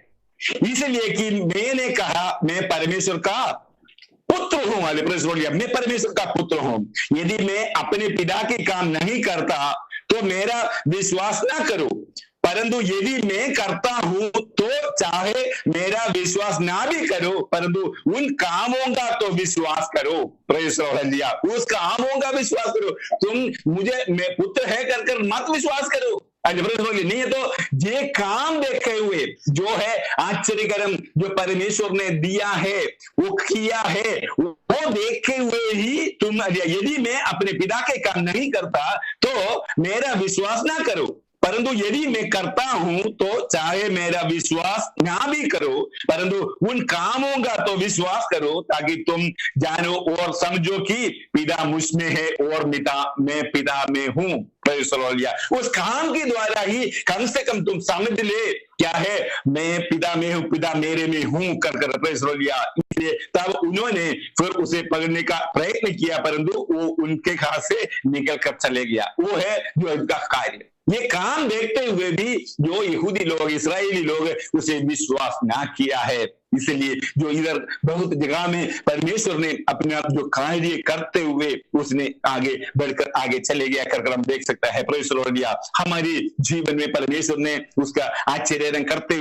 S5: इसलिए कि मैंने कहा मैं परमेश्वर का पुत्र हूं। मैं परमेश्वर का पुत्र हूं। यदि मैं अपने पिता के काम नहीं करता तो मेरा विश्वास ना करो, परंतु यदि मैं करता हूं तो चाहे मेरा विश्वास ना भी करो, परंतु उन कामों का तो विश्वास करो। Praise the Lord. उस कामों का विश्वास करो। तुम मुझे मैं पुत्र है कर मत विश्वास करो। नहीं है तो ये काम देखे हुए जो है आश्चर्यकरम जो परमेश्वर ने दिया है वो किया है, वो देखे हुए ही तुम यदि मैं अपने पिता के काम नहीं करता तो मेरा विश्वास ना करो, परंतु यदि मैं करता हूं तो चाहे मेरा विश्वास ना भी करो, परंतु उन कामों का तो विश्वास करो, ताकि तुम जानो और समझो कि पिता मुझ में है और मैं पिता में हूं। उस काम के द्वारा ही कम से कम तुम समझ ले क्या है, मैं पिता में हूं, पिता मेरे में हूं कर इसलिए तब उन्होंने फिर उसे पकड़ने का प्रयत्न किया, परंतु वो उनके हाथ से निकल कर चले गया। वो है जो इनका कार्य। ये काम देखते हुए भी जो यहूदी लोग, इस्राएली लोग उसे विश्वास ना किया है, इसलिए जो इधर बहुत जगह में परमेश्वर ने अपने आप जो कार्य करते हुए उसने आगे बढ़कर आगे चले गया कर हम देख सकता है। परमेश्वर हमारे जीवन में परमेश्वर ने उसका आश्चर्य करते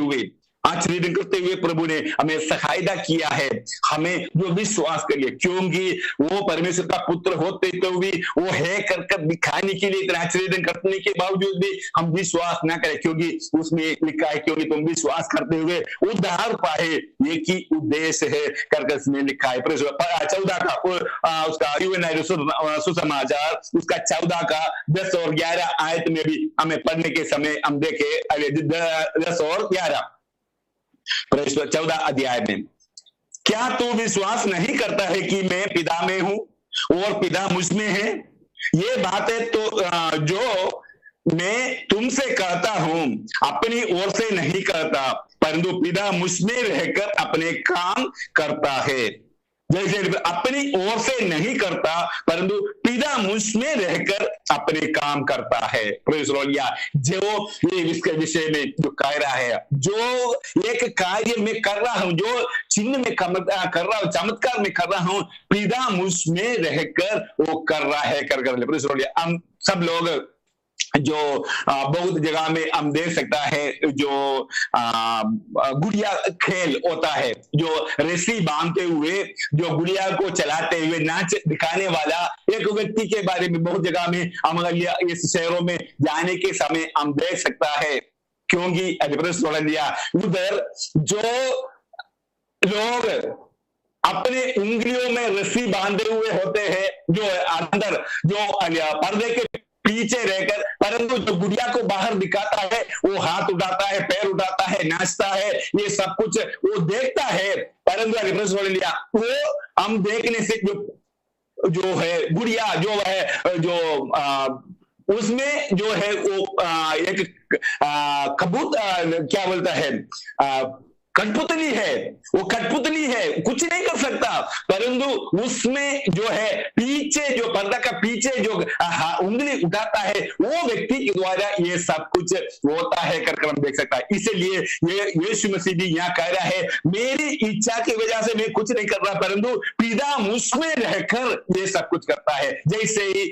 S5: हुए प्रभु ने हमें सहायता किया है, हमें जो विश्वास करिए, क्योंकि वो परमेश्वर का पुत्र होते हुए वो है कर दिखाने के लिए इतना आश्चर्य करने के बावजूद भी हम विश्वास ना करें, क्योंकि उसमें लिखा है क्योंकि तुम विश्वास करते हुए उद्धार पाए, ये की उद्देश्य है कर इसमें लिखा है। 14 का उसका सुसमाचार उसका 14 का 10 और 11 आयत में भी हमें पढ़ने के समय हम देखे 10 और 11 14 अध्याय में, क्या तू विश्वास नहीं करता है कि मैं पिता में हूं और पिता मुझ में है? ये बातें तो जो मैं तुमसे कहता हूं अपनी ओर से नहीं करता, परंतु पिता मुझ में रहकर अपने काम करता है। जैसे अपनी ओर से नहीं करता, परंतु पिता मुझ में रहकर अपने काम करता है। जो ये इसके विषय में जो कह रहा है, जो एक कार्य में कर रहा हूं, जो चिन्ह में कर रहा हूं, चमत्कार में कर रहा हूं, पिता मुझ में रहकर वो कर रहा है कर हम सब लोग जो बहुत जगह में हम देख सकता है, जो गुड़िया खेल होता है, जो रस्सी बांधते हुए जो गुड़िया को चलाते हुए नाच दिखाने वाला एक व्यक्ति के बारे में बहुत जगह में हम इस शहरों में जाने के समय हम देख सकता है, क्योंकि उधर जो लोग अपने उंगलियों में रस्सी बांधे हुए होते हैं, जो अंदर जो पर्दे के पीछे रहकर, परंतु जो गुड़िया को बाहर दिखाता है वो हाथ उठाता है, पैर उठाता है, नाचता है, ये सब कुछ वो देखता है, परंतु वो हम देखने से जो है गुड़िया जो है जो उसमें जो है वो एक कबूतर क्या बोलता है कठपुतली है, वो कठपुतली है, कुछ नहीं कर सकता, परंतु उसमें जो है पीछे जो पर्दा का पीछे जो उंगली उठाता है वो व्यक्ति के द्वारा ये सब कुछ होता है कर हम देख सकता है। इसलिए ये यीशु मसीह भी यहाँ कह रहा है, मेरी इच्छा की वजह से मैं कुछ नहीं कर रहा, परंतु पिता मुझमें रहकर ये सब कुछ करता है। जैसे ही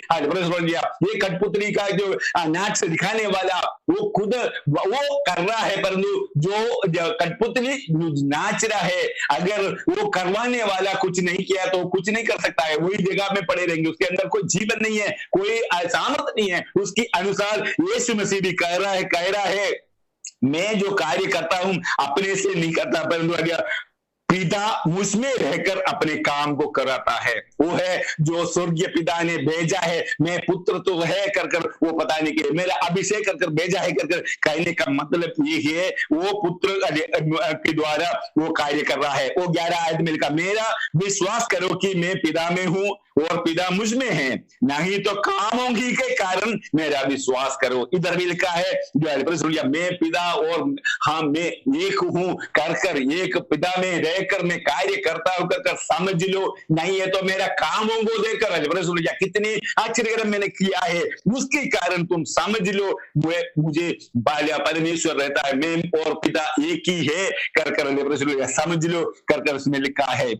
S5: ये कठपुतली का जो नाच दिखाने वाला वो खुद वो कर रहा है, परंतु जो कठपुतली नाच रहा है, अगर वो करवाने वाला कुछ नहीं किया तो कुछ नहीं कर सकता है, वही जगह में पड़े रहेंगे, उसके अंदर कोई जीवन नहीं है, कोई सामर्थ्य नहीं है। उसके अनुसार यीशु मसीह भी कह रहा है मैं जो कार्य करता हूं अपने से नहीं करता, परंतु अगर पिता मुझ में रहकर अपने काम को कराता है। वो है जो स्वर्गीय पिता ने भेजा है, मैं पुत्र तो है कर कर वो बताने के लिए, मेरा अभिषेक कर कर भेजा है कर कर कहने का मतलब ये है वो पुत्र के द्वारा वो कार्य कर रहा है। वो 11 आयत में लिखा, मेरा विश्वास करो कि मैं पिता में हूं और पिता मुझ में है, नहीं तो कामों ही के कारण मेरा विश्वास करो। इधर भी लिखा है मैं पिता और हाँ मैं एक हूं कर कर, एक पिता में रहकर मैं कार्य करता हूं कर कर समझ लो, नहीं है तो मेरा कामों को देखकर कितने आश्चर्य मैंने किया है उसके कारण तुम समझ लो मुझे परमेश्वर रहता है, मैं और पिता एक ही है कर कर समझ लो कर कर उसमें लिखा है।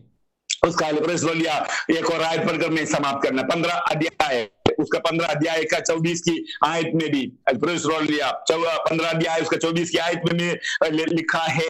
S5: उसका एक और आयत पढ़कर मैं समाप्त करना, 15 अध्याय उसका 15 अध्याय का 24 की आयत में भी 15 अध्याय उसका 24 की आयत में लिखा है,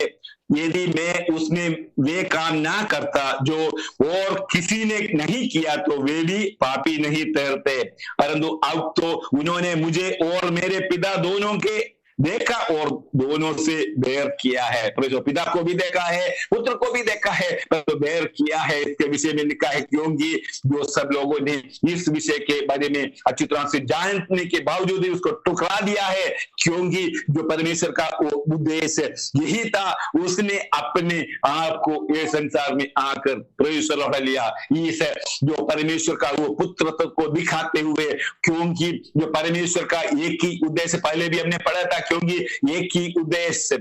S5: यदि मैं उसमें वे काम ना करता जो और किसी ने नहीं किया तो वे भी पापी नहीं ठहरते, परंतु अब तो उन्होंने मुझे और मेरे पिता दोनों के देखा और दोनों से बैर किया है। पिता को भी देखा है, पुत्र को भी देखा है, पर बैर किया है इसके विषय में लिखा है, क्योंकि जो सब लोगों ने इस विषय के बारे में अच्छी तरह से जानने के बावजूद उसको टुकरा दिया है, क्योंकि जो परमेश्वर का उद्देश्य यही था, उसने अपने आप को ये संसार में आकर प्रवेश लिया इस जो परमेश्वर का वो पुत्र को दिखाते हुए, क्योंकि जो परमेश्वर का एक ही उद्देश्य पहले भी हमने पढ़ा था, क्योंकि एक ही उद्देश्य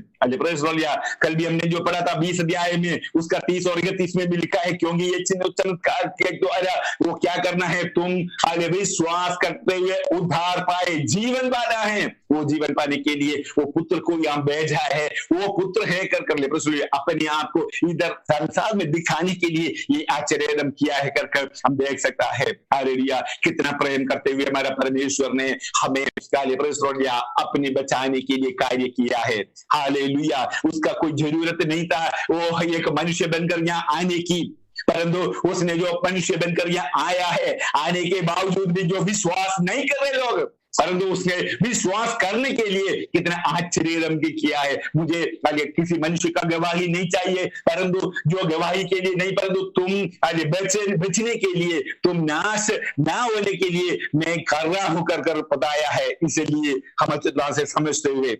S5: कल भी हमने जो पढ़ा था 20 अध्याय में उसका 30 और 31 में भी लिखा है, क्योंकि ये चमत्कार के द्वारा वो क्या करना है, तुम विश्वास करते हुए उद्धार पाए जीवन पाना है। वो जीवन पाने के लिए वो पुत्र को यहाँ भेजा है, वो पुत्र है कर अपने आप को इधर संसार में दिखाने के लिए ये आश्चर्य किया है कर कर हम देख सकता है। हालेलुया, कितना प्रेम करते हुए हमारा परमेश्वर ने हमें अपने बचाने के लिए कार्य किया है। हालेलुया, उसका कोई जरूरत नहीं था वो एक मनुष्य बनकर यहाँ आने की, परंतु उसने जो मनुष्य बनकर यहाँ आया है, आने के बावजूद भी जो विश्वास नहीं कर रहे लोग, परंतु उसने विश्वास करने के लिए कितना आश्चर्य किया है। मुझे आगे किसी मनुष्य का गवाही नहीं चाहिए, परंतु जो गवाही के लिए नहीं, परंतु तुम आगे बचने के लिए, तुम नाश ना होने के लिए मैं कर रहा हूं कर बताया है। इसलिए हम अच्छी तरह से समझते हुए,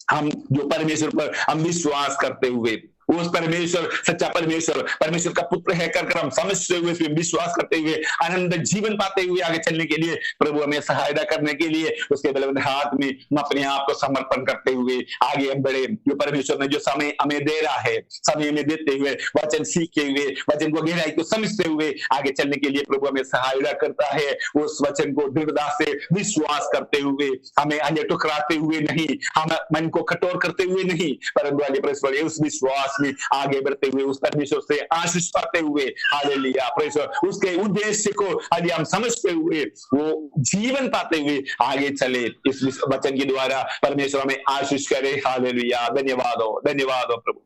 S5: हम जो परमेश्वर पर हम विश्वास करते हुए, उस परमेश्वर सच्चा परमेश्वर का पुत्र है कर हम समझते हुए उसमें विश्वास करते हुए आनंद जीवन पाते हुए आगे चलने के लिए प्रभु हमें सहायता करने के लिए उसके बलवंत हाथ में हम अपने आप को समर्पण करते हुए आगे हम बढ़े। जो परमेश्वर ने जो समय हमें दे रहा है, समय में देते हुए वचन सीखते हुए वचन को गहराई को समझते हुए आगे चलने के लिए प्रभु हमें सहायता करता है। उस वचन को दृढ़ता से विश्वास करते हुए, हमें अन्य टुकराते हुए नहीं, हम मन को कठोर करते हुए नहीं, परंतु उस विश्वास में आगे बढ़ते हुए उस परमेश्वर से आशीष पाते हुए, हालेलुया, परमेश्वर उसके उद्देश्य को यदि हम समझते हुए वो जीवन पाते हुए आगे चले। इस वचन के द्वारा परमेश्वर हमें आशीष करे। हालेलुया, धन्यवाद हो प्रभु।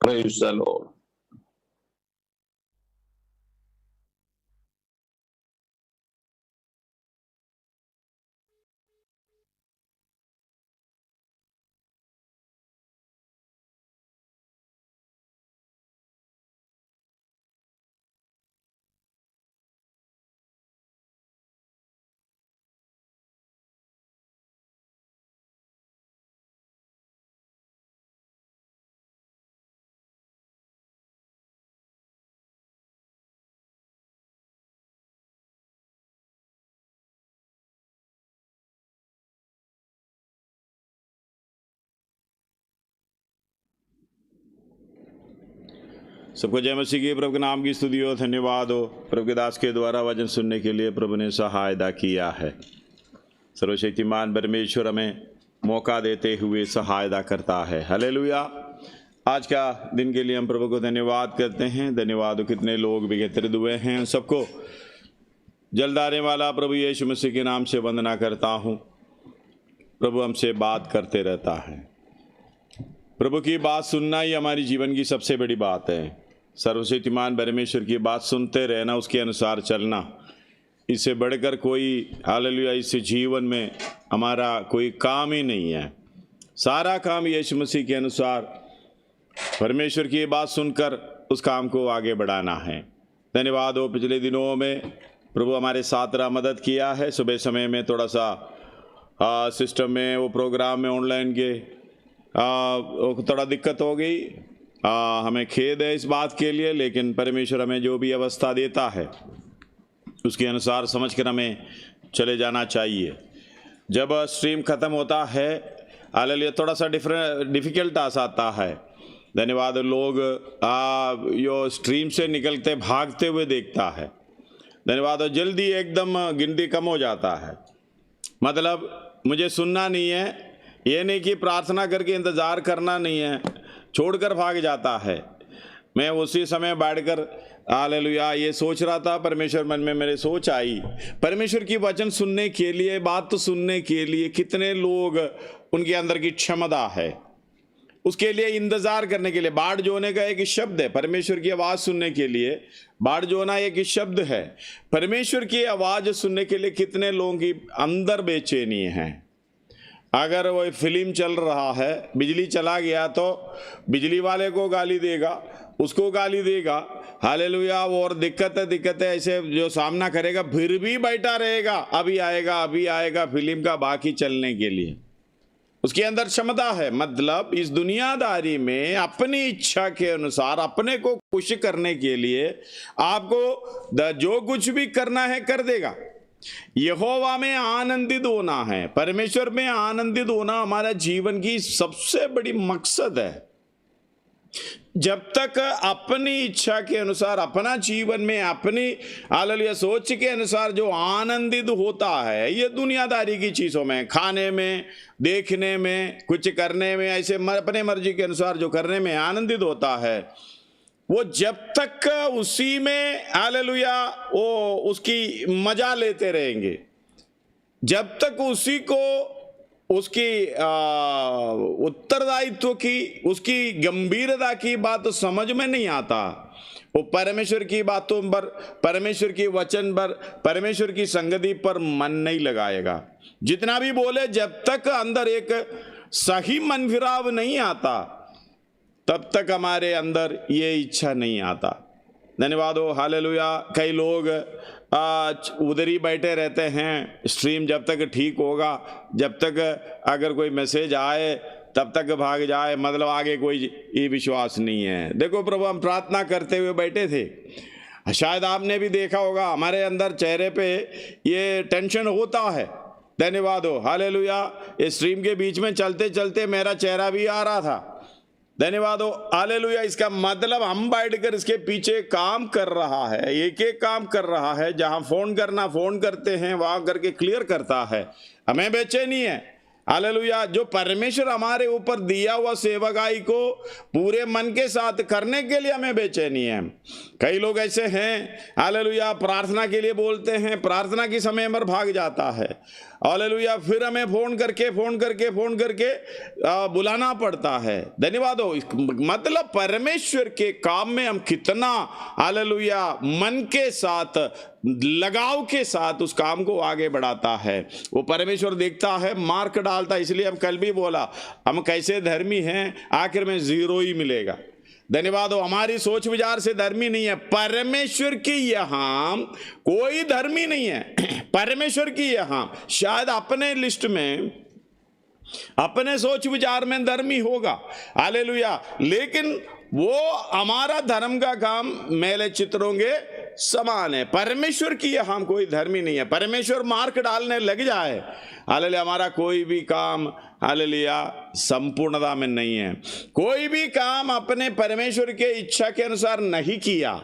S5: Praise the Lord.
S1: सबको जय मसीह की। प्रभु के नाम की स्तुति हो, धन्यवाद हो। प्रभु के दास के द्वारा वचन सुनने के लिए प्रभु ने सहायता किया है। सर्वशक्तिमान परमेश्वर हमें मौका देते हुए सहायता करता है। हालेलुया। आज का दिन के लिए हम प्रभु को धन्यवाद करते हैं। धन्यवाद हो, कितने लोग भी एकत्रित हुए हैं, सबको जल्द आने वाला प्रभु यीशु मसीह के नाम से वंदना करता हूँ। प्रभु हमसे बात करते रहता है। प्रभु की बात सुनना ही हमारी जीवन की सबसे बड़ी बात है। सर्वशक्तिमान परमेश्वर की बात सुनते रहना, उसके अनुसार चलना, इससे बढ़कर कोई हालेलुया इस जीवन में हमारा कोई काम ही नहीं है। सारा काम यीशु मसीह के अनुसार परमेश्वर की बात सुनकर उस काम को आगे बढ़ाना है। धन्यवाद हो, पिछले दिनों में प्रभु हमारे साथ रहा, मदद किया है। सुबह समय में थोड़ा सा सिस्टम में, वो प्रोग्राम में ऑनलाइन के थोड़ा दिक्कत हो गई। हमें खेद है इस बात के लिए, लेकिन परमेश्वर हमें जो भी अवस्था देता है उसके अनुसार समझ कर हमें चले जाना चाहिए। जब स्ट्रीम ख़त्म होता है, हालेलुया, थोड़ा सा डिफ़िकल्ट आता है। धन्यवाद। लोग यो स्ट्रीम से निकलते भागते हुए देखता है। धन्यवाद। जल्दी एकदम गिनती कम हो जाता है। मतलब मुझे सुनना नहीं है, ये नहीं कि प्रार्थना करके इंतज़ार करना नहीं है, छोड़कर भाग जाता है। मैं उसी समय बैठकर हालेलुया ये सोच रहा था, परमेश्वर मन में मेरे सोच आई, परमेश्वर की वचन सुनने के लिए, बात सुनने के लिए कितने लोग उनके अंदर की क्षमता है, उसके लिए इंतजार करने के लिए। बाढ़ जोने का एक शब्द है, परमेश्वर की आवाज़ सुनने के लिए बाढ़ जोना एक शब्द है। परमेश्वर की आवाज़ सुनने के लिए कितने लोगों की अंदर बेचैनी है। अगर वो फिल्म चल रहा है, बिजली चला गया तो बिजली वाले को गाली देगा, उसको गाली देगा, हालेलुया, और दिक्कत है ऐसे जो सामना करेगा, फिर भी बैठा रहेगा, अभी आएगा फिल्म का बाकी चलने के लिए। उसके अंदर क्षमता है। मतलब इस दुनियादारी में अपनी इच्छा के अनुसार अपने को खुश करने के लिए आपको जो कुछ भी करना है कर देगा। यहोवा में आनंदित होना है, परमेश्वर में आनंदित होना हमारा जीवन की सबसे बड़ी मकसद है। जब तक अपनी इच्छा के अनुसार, अपना जीवन में अपनी हालेलुया सोच के अनुसार जो आनंदित होता है, ये दुनियादारी की चीज़ों में, खाने में, देखने में, कुछ करने में, ऐसे अपने मर्जी के अनुसार जो करने में आनंदित होता है, वो जब तक उसी में हालेलुया वो उसकी मजा लेते रहेंगे, जब तक उसी को उसकी उत्तरदायित्व की, उसकी गंभीरता की बात समझ में नहीं आता, वो परमेश्वर की बातों पर, परमेश्वर की वचन पर, परमेश्वर की संगति पर मन नहीं लगाएगा। जितना भी बोले, जब तक अंदर एक सही मन फिराव नहीं आता, तब तक हमारे अंदर ये इच्छा नहीं आता। धन्यवाद हो, हालेलुया। कई लोग उधर ही बैठे रहते हैं, स्ट्रीम जब तक ठीक होगा, जब तक अगर कोई मैसेज आए तब तक भाग जाए, मतलब आगे कोई ये विश्वास नहीं है। देखो प्रभु, हम प्रार्थना करते हुए बैठे थे, शायद आपने भी देखा होगा हमारे अंदर चेहरे पे ये टेंशन होता है। धन्यवाद हो, हालेलुया। इस स्ट्रीम के बीच में चलते चलते मेरा चेहरा भी आ रहा था। धन्यवाद हो, हालेलुया। इसका मतलब हम बैठकर इसके पीछे काम कर रहा है, एक एक काम कर रहा है। जहां फोन करना फोन करते हैं, वहां करके क्लियर करता है। हमें बेचैनी है, हालेलुया। जो परमेश्वर हमारे ऊपर दिया हुआ सेवकाई को पूरे मन के साथ करने के लिए हमें बेचैनी है। कई लोग ऐसे हैं, हालेलुया, प्रार्थना के लिए बोलते हैं, प्रार्थना के समय पर भाग जाता है, हालेलुया। फिर हमें फोन करके बुलाना पड़ता है। धन्यवाद हो। मतलब परमेश्वर के काम में हम कितना हालेलुया मन के साथ, लगाव के साथ उस काम को आगे बढ़ाता है, वो परमेश्वर देखता है, मार्क डालता है। इसलिए हम कल भी बोला, हम कैसे धर्मी हैं, आखिर में 0 ही मिलेगा। धन्यवाद हो। हमारी सोच विचार से धर्मी नहीं है, परमेश्वर की यहां कोई धर्मी नहीं है। परमेश्वर की यहां शायद अपने लिस्ट में, अपने सोच विचार में धर्मी होगा, हालेलुया, लेकिन वो हमारा धर्म का काम मेले चित्रों के समान है। परमेश्वर की यहां कोई धर्मी नहीं है। परमेश्वर मार्क डालने लग जाए, हालेलुया, हमारा कोई भी काम हालेलुया संपूर्णता में नहीं है। कोई भी काम अपने परमेश्वर के इच्छा के अनुसार नहीं किया,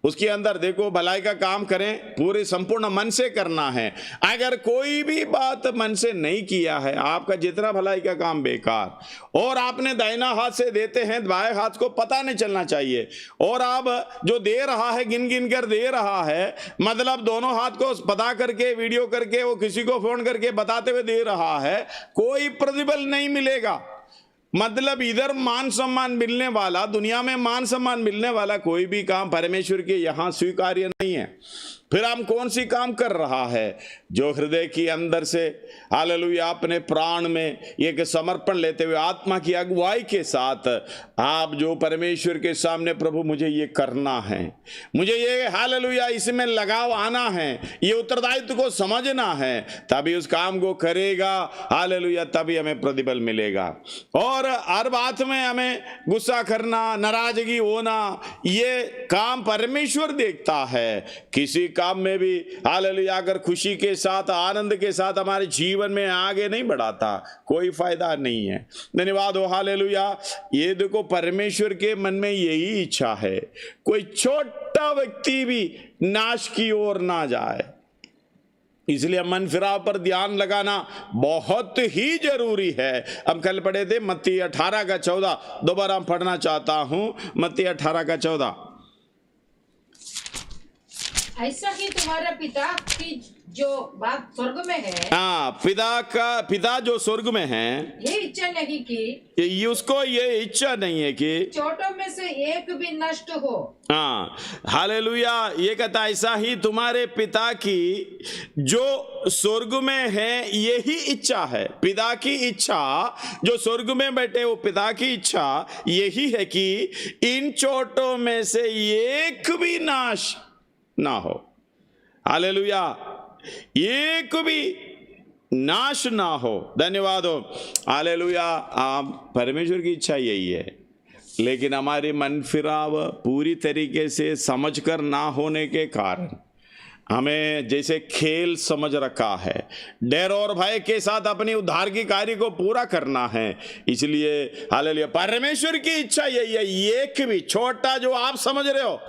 S1: उसके अंदर देखो भलाई का काम करें, पूरे संपूर्ण मन से करना है। अगर कोई भी बात मन से नहीं किया है, आपका जितना भलाई का काम बेकार। और आपने दाहिना हाथ से देते हैं, बाएं हाथ को पता नहीं चलना चाहिए, और आप जो दे रहा है गिन गिन कर दे रहा है, मतलब दोनों हाथ को पता करके, वीडियो करके, वो किसी को फोन करके बताते हुए दे रहा है, कोई प्रतिफल नहीं मिलेगा। मतलब इधर मान सम्मान मिलने वाला, दुनिया में मान सम्मान मिलने वाला कोई भी काम परमेश्वर के यहां स्वीकार्य नहीं है। फिर हम कौन सी काम कर रहा है? जो हृदय की अंदर से हालेलुया अपने प्राण में एक समर्पण लेते हुए आत्मा की अगुवाई के साथ आप जो परमेश्वर के सामने, प्रभु मुझे ये करना है, मुझे ये हालेलुया इसमें लगाव आना है, ये उत्तरदायित्व को समझना है, तभी उस काम को करेगा हालेलुया, तभी हमें प्रतिफल मिलेगा। और हर बात में हमें गुस्सा करना, नाराजगी होना, ये काम परमेश्वर देखता है। किसी काम में भी हालेलुया अगर खुशी के साथ, आनंद के साथ हमारे जीवन में आगे नहीं बढ़ाता, कोई फायदा नहीं है। धन्यवाद हो हालेलुया। ये देखो परमेश्वर के मन में यही इच्छा है, कोई छोटा व्यक्ति भी नाश की ओर ना जाए। इसलिए मन फिराव पर ध्यान लगाना बहुत ही जरूरी है। हम कल पढ़े थे मत्ती 18 का 14, दोबारा हम पढ़ना चाहता हूं, मत्ती 18 का 14।
S6: ऐसा ही तुम्हारा पिता की जो बात स्वर्ग में है,
S1: हाँ, पिता जो स्वर्ग में है,
S6: ये इच्छा नहीं कि
S1: उसको ये इच्छा नहीं है कि
S6: छोटों में से एक भी नष्ट हो।
S1: हाँ हालेलुया। ये कहता ऐसा ही तुम्हारे पिता की जो स्वर्ग में है, यही इच्छा है। पिता की इच्छा जो स्वर्ग में बैठे, वो पिता की इच्छा यही है कि इन छोटों में से एक भी नाश ना हो। हालेलुया, एक भी नाश ना हो। धन्यवाद हो हालेलुया। आप परमेश्वर की इच्छा यही है, लेकिन हमारी मन फिराव पूरी तरीके से समझकर ना होने के कारण हमें जैसे खेल समझ रखा है, डर और भय के साथ अपनी उद्धार की कार्य को पूरा करना है। इसलिए हालेलुया परमेश्वर की इच्छा यही है, एक भी छोटा जो आप समझ रहे हो,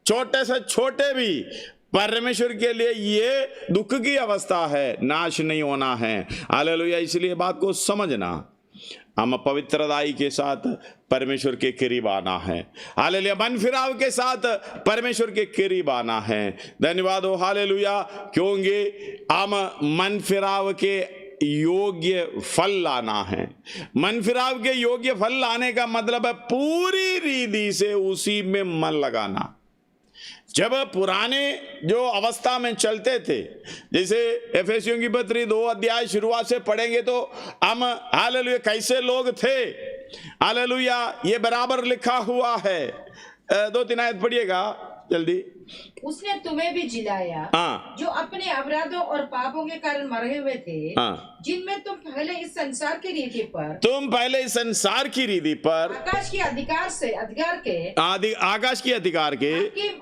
S1: छोटे से छोटे भी परमेश्वर के लिए ये दुख की अवस्था है, नाश नहीं होना है। हालेलुया। इसलिए बात को समझना, हम पवित्रताई के साथ परमेश्वर के करीब आना है। हालेलुया। मन फिराव के साथ परमेश्वर के करीब आना है। धन्यवाद हो हालेलुया। क्योंकि हम मन फिराव के योग्य फल लाना है। मन फिराव के योग्य फल लाने का मतलब है पूरी रीति से उसी में मन लगाना। जब पुराने जो अवस्था में चलते थे, जैसे एफेसियों की पत्री 2 अध्याय शुरुआत से पढ़ेंगे तो हम हालेलुया कैसे लोग थे। हालेलुया, ये बराबर लिखा हुआ है। 2-3 आयत पढ़िएगा जल्दी।
S6: उसने तुम्हें भी जिलाया,
S1: हाँ,
S6: जो अपने अपराधों और पापों के कारण मरे हुए थे,
S1: हाँ,
S6: जिनमें तुम पहले इस संसार की रीति पर आकाश के अधिकार के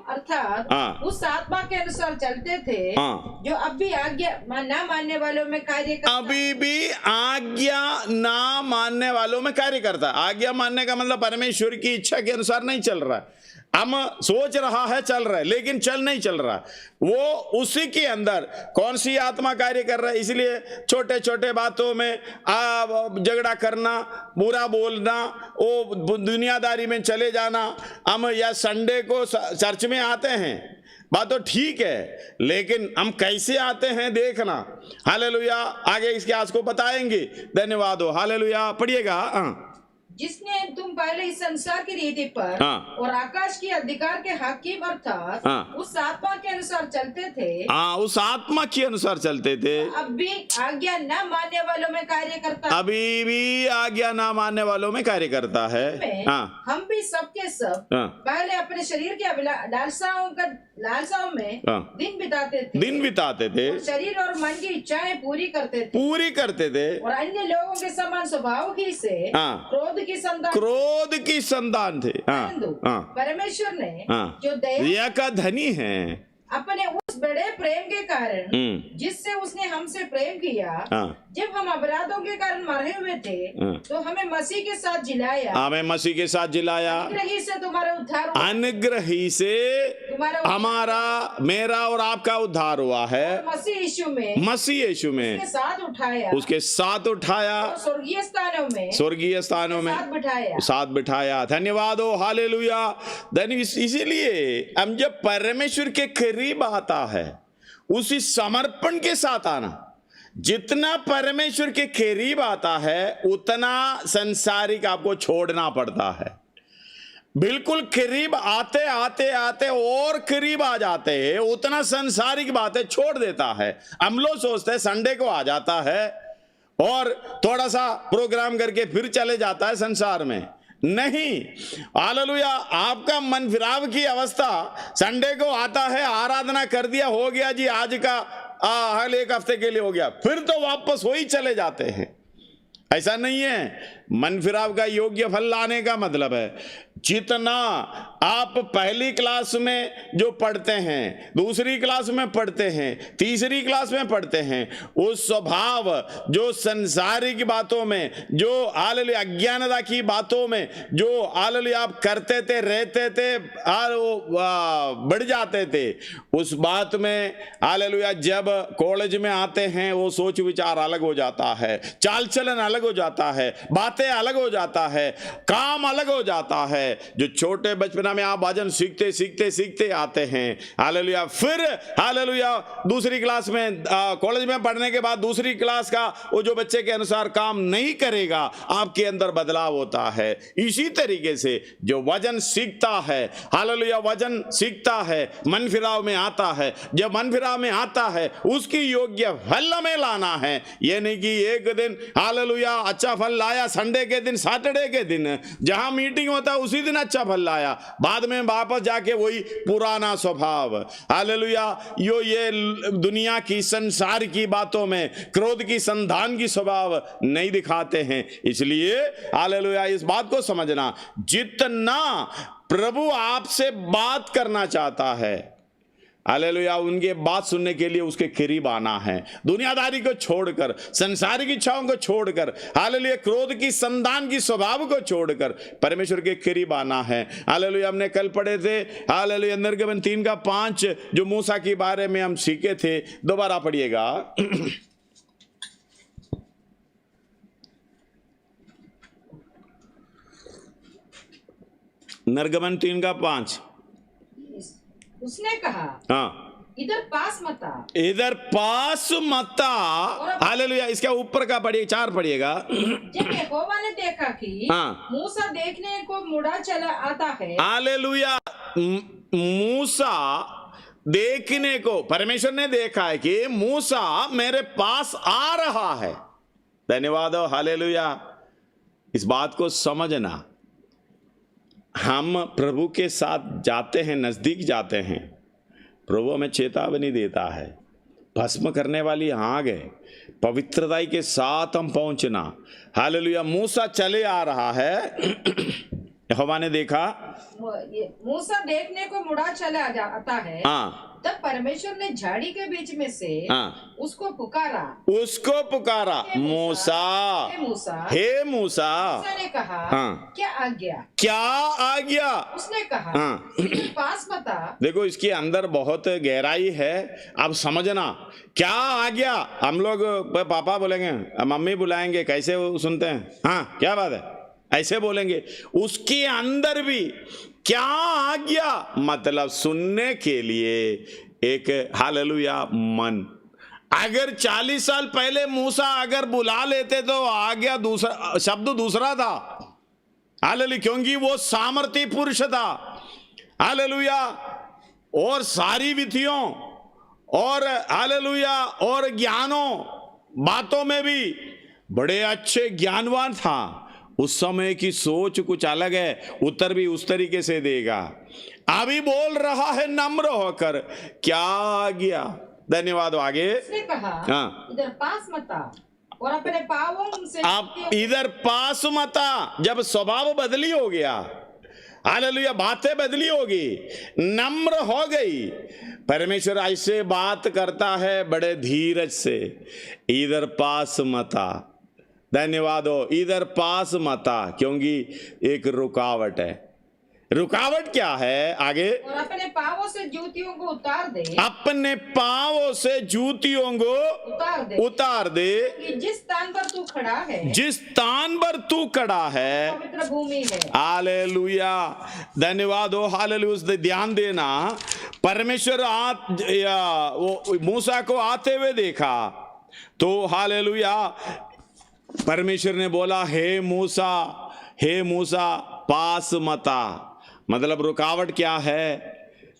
S6: अर्थात
S1: हाँ,
S6: उस आत्मा के अनुसार चलते थे,
S1: हाँ,
S6: जो अब भी आज्ञा न मानने वालों में कार्य करता है।
S1: अभी भी आज्ञा ना मानने वालों में कार्य करता है। आज्ञा मानने का मतलब परमेश्वर की इच्छा के अनुसार नहीं चल रहा है। हम सोच रहा है चल रहा है, लेकिन नहीं चल रहा। वो उसी के अंदर कौन सी आत्मा कार्य कर रहा है। इसलिए छोटे छोटे बातों में झगड़ा करना, बुरा बोलना, वो दुनियादारी में चले जाना। हम या संडे को चर्च में आते हैं, बात तो ठीक है, लेकिन हम कैसे आते हैं देखना। हालेलुया। आगे इसके आज को बताएंगे। धन्यवाद हो हालेलुया। पढ़िएगा।
S6: जिसने तुम पहले इस संसार की रीति पर
S1: हाँ,
S6: और आकाश के अधिकार के हाकिम अर्थात
S1: हाँ,
S6: उस आत्मा के अनुसार चलते थे,
S1: हाँ, उस आत्मा के अनुसार चलते थे।
S6: अब भी आज्ञा न मानने वालों में कार्य करता है।
S1: अभी भी आज्ञा ना मानने वालों में कार्य करता है। हाँ,
S6: हम भी सबके सब
S1: हाँ,
S6: पहले अपने शरीर के लालसाओं में
S1: हाँ,
S6: दिन बिताते थे, और शरीर और मन की इच्छाएं पूरी करते थे, और अन्य लोगों के समान स्वभाव ही से
S1: हाँ, क्रोध की संतान थे। हाँ, हाँ,
S6: परमेश्वर ने
S1: हाँ,
S6: जो दया
S1: का धनी है,
S6: अपने उस बड़े प्रेम के कारण जिससे उसने हमसे प्रेम किया, जब हम अपराधों के कारण मरे हुए थे, तो हमें मसीह के साथ जिलाया।
S1: हमें मसीह के साथ जिलाया।
S6: अनुग्रही से तुम्हारा उद्धार हुआ।
S1: अनुग्रही से हमारा, मेरा और आपका उद्धार हुआ है।
S6: मसीह यीशु में उसके साथ उठाया, स्वर्गीय स्थानों में
S1: साथ बिठाया। धन्यवाद हो हालेलुया। इसीलिए हम जब परमेश्वर के करीब आता है, उसी समर्पण के साथ आना। जितना परमेश्वर के करीब आता है, उतना संसारिक आपको छोड़ना पड़ता है। बिल्कुल करीब आते आते आते और करीब आ जाते हैं, उतना संसारिक बातें छोड़ देता है। हम लोग सोचते हैं संडे को आ जाता है और थोड़ा सा प्रोग्राम करके फिर चले जाता है संसार में। नहीं, हालेलुया, आपका मन फिराव की अवस्था संडे को आता है, आराधना कर दिया, हो गया जी, आज का हल एक हफ्ते के लिए हो गया, फिर तो वापस वही चले जाते हैं। ऐसा नहीं है। मन फिराव का योग्य फल लाने का मतलब है जितना आप पहली क्लास में जो पढ़ते हैं, दूसरी क्लास में पढ़ते हैं, तीसरी क्लास में पढ़ते हैं, उस स्वभाव जो संसारिक बातों में, जो हालेलुया अज्ञानता की बातों में जो हालेलुया आप करते थे, रहते थे, बढ़ जाते थे, उस बात में हालेलुया जब कॉलेज में आते हैं वो सोच विचार अलग हो जाता है, चाल चलन अलग हो जाता है, बातें अलग हो जाता है, काम अलग हो जाता है। जो छोटे बचपना में आप भजन सीखते सीखते सीखते आते हैं, हालेलुया, फिर हालेलुया दूसरी क्लास में कॉलेज में पढ़ने के बाद दूसरी क्लास का वो जो बच्चे के अनुसार काम नहीं करेगा, आपके अंदर बदलाव होता है। इसी तरीके से जो वचन सीखता है, हालेलुया वचन सीखता है, मन फिराव में आता है, जब मन फिराव में आता है उसकी योग्य फल में लाना है। ये नहीं कि एक दिन हालेलुया अच्छा फल लाया, संडे के दिन, सैटरडे के दिन जहां मीटिंग होता है उसी दिन अच्छा फल लाया, बाद में वापस जाके वही पुराना स्वभाव। हालेलुया, ये दुनिया की संसार की बातों में क्रोध की संधान की स्वभाव नहीं दिखाते हैं। इसलिए हालेलुया इस बात को समझना, जितना प्रभु आपसे बात करना चाहता है, हालेलुया उनके बात सुनने के लिए उसके करीब आना है। दुनियादारी को छोड़कर, संसारिक इच्छाओं को छोड़कर, हालेलुया क्रोध की संधान की स्वभाव को छोड़कर परमेश्वर के करीब आना है। हालेलुया हमने कल पढ़े थे, हालेलुया निर्गमन 3:5 जो मूसा के बारे में हम सीखे थे, दोबारा पढ़िएगा। निर्गमन 3:5
S6: उसने कहा,
S1: हाँ,
S6: इधर पास मत आ,
S1: इधर पास मत आ। हालेलुया इसका ऊपर का पढ़िए, 4 पढ़िएगा।
S6: जब यहोवा ने देखा कि
S1: हाँ,
S6: मूसा देखने को मुड़ा चला आता है,
S1: हालेलुया मूसा देखने को, परमेश्वर ने देखा है कि मूसा मेरे पास आ रहा है। धन्यवाद हो, हालेलुया। इस बात को समझना, हम प्रभु के साथ जाते हैं, नजदीक जाते हैं, प्रभु हमें चेतावनी देता है, भस्म करने वाली आग है, पवित्रता के साथ हम पहुंचना। हालेलुया मूसा चले आ रहा है, यहोवा ने देखा,
S6: मूसा देखने को मुड़ा चला आता है।
S1: हाँ,
S6: तब परमेश्वर ने झाड़ी के बीच में से
S1: हाँ,
S6: उसको पुकारा,
S1: मूसा, हे मूसा।
S6: ने कहा,
S1: हाँ,
S6: क्या आज्ञा,
S1: क्या आज्ञा?
S6: उसने कहा,
S1: हाँ,
S6: इधर पास मत आ।
S1: देखो इसके अंदर बहुत गहराई है, आप समझना। क्या आज्ञा? हम लोग पापा बोलेंगे, मम्मी बुलाएंगे, कैसे वो सुनते हैं? हाँ, क्या बात है, ऐसे बोलेंगे। उसके अंदर भी क्या आज्ञा, मतलब सुनने के लिए एक हालेलुया मन। अगर 40 साल पहले मूसा अगर बुला लेते तो आज्ञा दूसरा, शब्द दूसरा था। हालेलुया, क्योंकि वो सामर्थी पुरुष था। हालेलुया, और सारी विधियों और हालेलुया और ज्ञानों बातों में भी बड़े अच्छे ज्ञानवान था। उस समय की सोच कुछ अलग है, उत्तर भी उस तरीके से देगा। अभी बोल रहा है नम्र होकर, क्या गया? धन्यवाद। आगे
S6: उसने कहा,
S1: हाँ,
S6: इधर पास मत आ और अपने पावों से,
S1: आप इधर पास मत आ। जब स्वभाव बदली हो गया, हालेलुया बातें बदली होगी, नम्र हो गई, परमेश्वर ऐसे बात करता है बड़े धीरज से, इधर पास मत आ। धन्यवाद हो, इधर पास मत आ, क्योंकि एक रुकावट है। रुकावट क्या है? आगे,
S6: और अपने पावों से जूतियों को उतार दे,
S1: अपने पावों से जूतियों को उतार दे,
S6: कि जिस स्थान पर तू खड़ा है,
S1: जिस स्थान पर तू खड़ा है
S6: पवित्र भूमि है।
S1: हालेलुया, धन्यवाद हो, हालेलुया। उस ध्यान देना, परमेश्वर वो मूसा को आते हुए देखा तो हालेलुया परमेश्वर ने बोला, हे मूसा पास मत आ। मतलब रुकावट क्या है?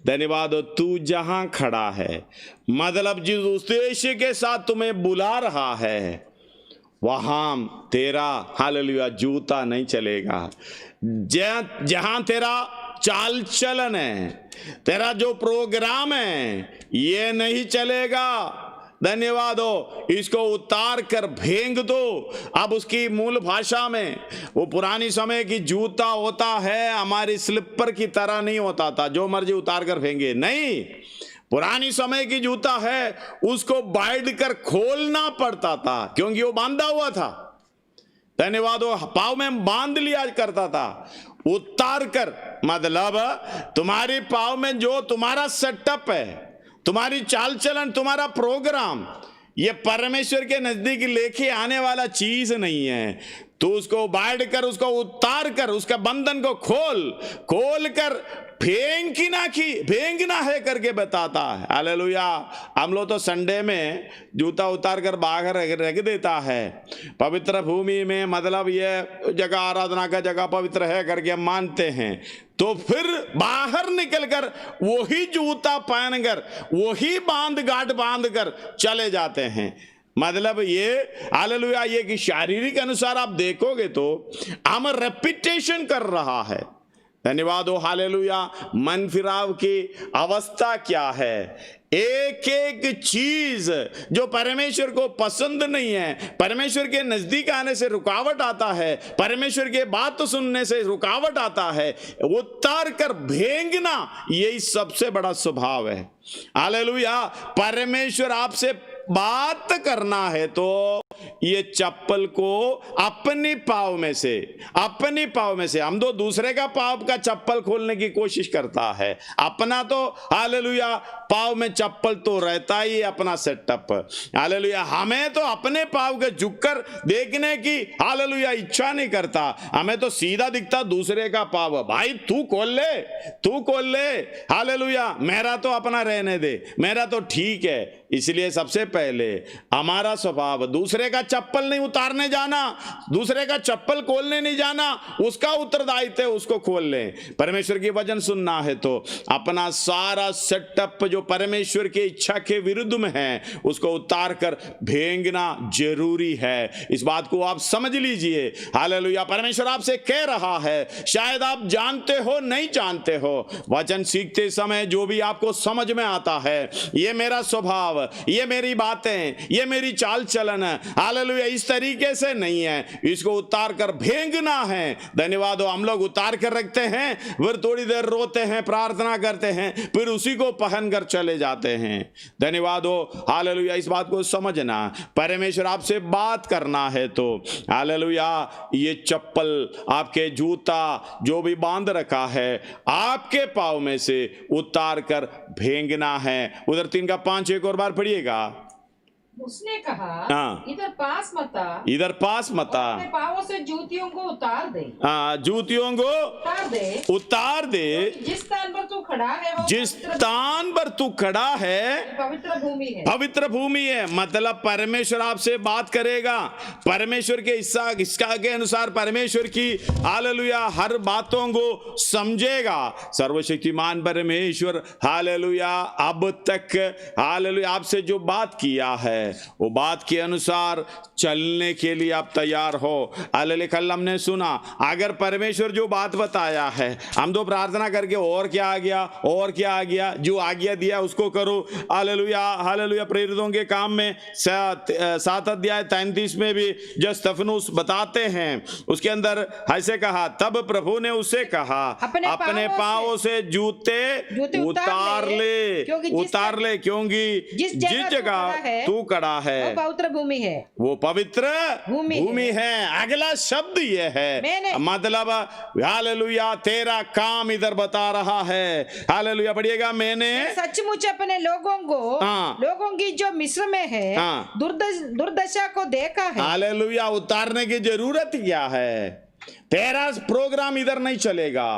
S1: धन्यवाद हो, तू जहां खड़ा है, मतलब जिस उद्देश्य के साथ तुम्हें बुला रहा है, वहां तेरा हालेलुया जूता नहीं चलेगा। जहां तेरा चाल चलन है, तेरा जो प्रोग्राम है, ये नहीं चलेगा। धन्यवाद हो, इसको उतार कर फेंक दो। अब उसकी मूल भाषा में वो पुरानी समय की जूता होता है, हमारी स्लिपर की तरह नहीं होता था जो मर्जी उतार कर फेंके, नहीं। पुरानी समय की जूता है, उसको बाइड कर खोलना पड़ता था, क्योंकि वो बांधा हुआ था। धन्यवाद हो, पाँव में बांध लिया करता था। उतार कर मतलब तुम्हारी पाँव में जो तुम्हारा सेटअप है, तुम्हारी चाल चलन, तुम्हारा प्रोग्राम, ये परमेश्वर के नजदीक लेके आने वाला चीज नहीं है। तो उसको बांध कर, उसको उतार कर, उसका बंधन को खोल कर फेंकना है करके बताता है। हालेलुया। हम लोग तो संडे में जूता उतार कर बाहर रख देता है पवित्र भूमि में, मतलब ये जगह आराधना का जगह पवित्र है करके हम मानते हैं। तो फिर बाहर निकलकर वही जूता पहनकर, वही गांठ बांध कर चले जाते हैं। मतलब ये हालेलुया, ये कि शारीरिक अनुसार आप देखोगे तो हम रेपिटेशन कर रहा है। धन्यवाद हो, हालेलुया। मन फिराव की अवस्था क्या है? एक एक चीज जो परमेश्वर को पसंद नहीं है, परमेश्वर के नजदीक आने से रुकावट आता है, परमेश्वर के बात सुनने से रुकावट आता है, उतार कर फेंकना, यही सबसे बड़ा स्वभाव है। हालेलुया। परमेश्वर आपसे बात करना है तो ये चप्पल को अपनी पाँव में से हम तो दूसरे का पाँव का चप्पल खोलने की कोशिश करता है, अपना तो हालेलुया पाँव में चप्पल तो रहता ही, अपना सेटअप। हालेलुया। हमें तो अपने पाँव के झुककर देखने की हालेलुया इच्छा नहीं करता, हमें तो सीधा दिखता दूसरे का पाँव। भाई तू खोल ले हालेलुया, मेरा तो अपना रहने दे, मेरा तो ठीक है। इसलिए सबसे पहले हमारा स्वभाव, दूसरे का चप्पल नहीं उतारने जाना, दूसरे का चप्पल खोलने नहीं जाना, उसका उत्तरदायित्व है, उसको खोल लें। परमेश्वर की वचन सुनना है तो अपना सारा सेटअप जो परमेश्वर की इच्छा के विरुद्ध में है, उसको उतार कर फेंकना जरूरी है। इस बात को आप समझ लीजिए। हालेलुया। परमेश्वर आपसे कह रहा है, शायद आप जानते हो नहीं जानते हो, वचन सीखते समय जो भी आपको समझ में आता है, ये मेरा स्वभाव, ये मेरी बातें, ये मेरी चाल चलन, हालेलुया, इस तरीके से नहीं है, इसको उतार कर फेंकना है। धन्यवाद हो। हम लोग उतार कर रखते हैं, फिर थोड़ी देर रोते हैं, प्रार्थना करते हैं, फिर उसी को पहन कर चले जाते हैं। धन्यवाद हो। हालेलुया। इस बात को समझना, परमेश्वर आपसे बात करना है तो हालेलुया, ये चप्पल, आपके जूता जो भी बांध रखा है, आपके पाँव में से उतार कर फेंकना है। उधर 3:5 एक और बार पढ़िएगा।
S6: उसने कहा,
S1: हाँ,
S6: इधर पास मत आ, अपने पाँवों से जूतियों को उतार दे।
S1: हाँ, जूतियों को उतार दे।
S6: जिस स्थान पर तू खड़ा है,
S1: जिस स्थान पर तू खड़ा है
S6: पवित्र भूमि है।
S1: मतलब परमेश्वर आपसे बात करेगा, परमेश्वर के इसका के अनुसार परमेश्वर की हालेलुया हर बातों को समझेगा। सर्वशक्तिमान परमेश्वर हालेलुया अब तक हालेलुया आपसे जो बात किया है, वो बात के अनुसार चलने के लिए आप तैयार हो। हालेलुया। कल हमने सुना, अगर परमेश्वर जो बात बताया है, हम तो प्रार्थना करके और क्या आ गया, जो आज्ञा दिया उसको करो। हालेलुया। हालेलुया। प्रेरितों के काम में 7 अध्याय 33 में भी जो स्तेफनुस बताते हैं, उसके अंदर ऐसे कहा, तब प्रभु ने उसे कहा, अपने पांवों से जूते उतार ले, क्योंकि जिस जगह तू खड़ा है वो पवित्र भूमि है। अगला शब्द ये है, मतलब हालेलुया तेरा काम इधर बता रहा है। हालेलुया। पढ़िएगा। मैंने
S6: सचमुच अपने लोगों की जो मिस्र में है दुर्दशा को देखा है।
S1: हालेलुया। उतारने की जरूरत क्या है? तेरा प्रोग्राम इधर नहीं चलेगा,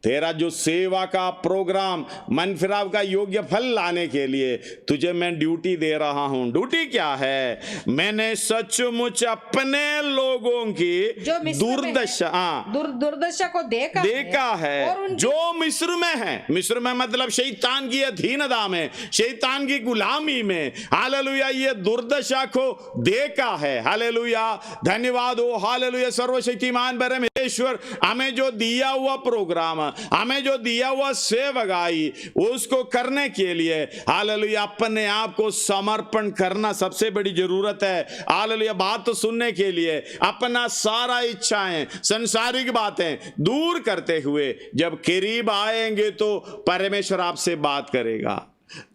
S1: तेरा जो सेवा का प्रोग्राम मन फिराव का योग्य फल लाने के लिए तुझे मैं ड्यूटी दे रहा हूं। ड्यूटी क्या है? मैंने सचमुच अपने लोगों की
S6: जो मिस्र में
S1: दुर्दशा
S6: दुर्दशा को देखा
S1: है
S6: और
S1: जो मिस्र में है। मिस्र में मतलब शैतान की अधीनता में, शैतान की गुलामी में, हालेलुया, ये दुर्दशा को देखा है। हालेलुया, धन्यवाद हो। हालेलुया, सर्वशक्तिमान परमेश्वर हमें जो दिया हुआ प्रोग्राम, हमें जो दिया हुआ सेवकाई, उसको करने के लिए हालेलुया अपने आप को समर्पण करना सबसे बड़ी जरूरत है। हालेलुया, बात सुनने के लिए अपना सारा इच्छाएं, संसारिक बातें दूर करते हुए जब करीब आएंगे तो परमेश्वर आपसे बात करेगा,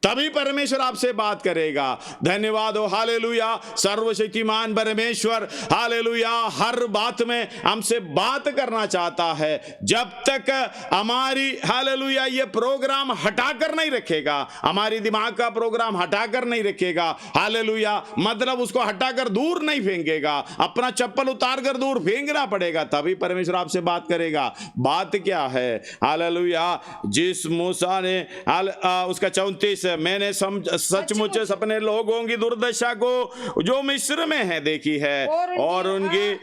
S1: तभी परमेश्वर आपसे बात करेगा। धन्यवाद हो। हालेलुया, सर्वशक्तिमान परमेश्वर हालेलुया हर बात में हमसे बात करना चाहता है। जब तक हमारी हालेलुया ये प्रोग्राम हटाकर नहीं रखेगा, हमारी दिमाग का प्रोग्राम हटाकर नहीं रखेगा, हालेलुया मतलब उसको हटाकर दूर नहीं फेंकेगा, अपना चप्पल उतार कर दूर फेंकना पड़ेगा, तभी परमेश्वर आपसे बात करेगा। बात क्या है? हालेलुया, जिस मूसा ने उसका 34 मैंने सचमुच अपने लोगों की दुर्दशा को जो मिस्र में है देखी है और उनकी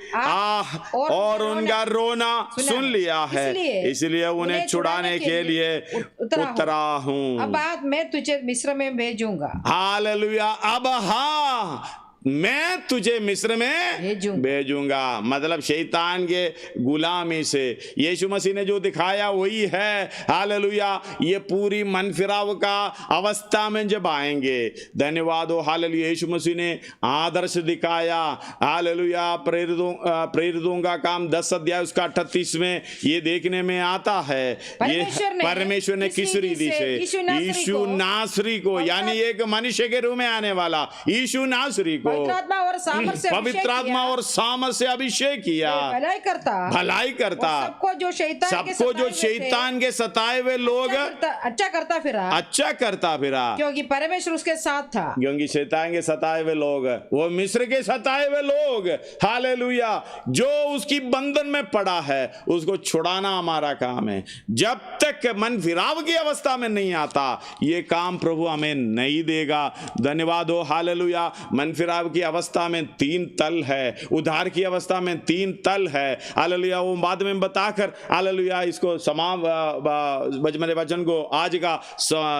S1: और उनका रोना सुन लिया है, इसलिए उन्हें छुड़ाने के लिए उतरा हूं।
S6: अब मैं तुझे मिस्र में भेजूंगा।
S1: हालेलुया, अब हाँ मैं तुझे मिस्र में भेजूंगा, मतलब शैतान के गुलामी से यीशु मसीह ने जो दिखाया वही है। हालेलुया, ये पूरी मन फिराव का अवस्था में जब आएंगे, धन्यवाद हो। हालेलुया, यीशु मसीह ने आदर्श दिखाया। हालेलुया, प्रेरितों का काम 10 अध्याय उसका 38 में ये देखने में आता है। ये परमेश्वर ने किस रीति से यीशु नासरी को, यानी एक मनुष्य के रूप में आने वाला यीशु नासरी को पवित्र आत्मा और सामर्थ से अभिषेक किया, भलाई करता सबको जो शैतान के सताए हुए लोग
S6: अच्छा करता फिरा, क्योंकि परमेश्वर उसके साथ था।
S1: क्योंकि शैतान के सताए हुए लोग, वो मिस्र के सताए हुए लोग, हालेलुया, जो उसकी बंधन में पड़ा है उसको छुड़ाना हमारा काम है। जब तक मन फिराव की अवस्था में नहीं आता ये काम प्रभु हमें नहीं देगा। धन्यवाद हो। हालेलुया, मन फिराव की अवस्था में 3 तल है, उद्धार की अवस्था में 3 तल है। हालेलुया, वो बाद में बताकर हालेलुया इसको मेरे वचन को आज का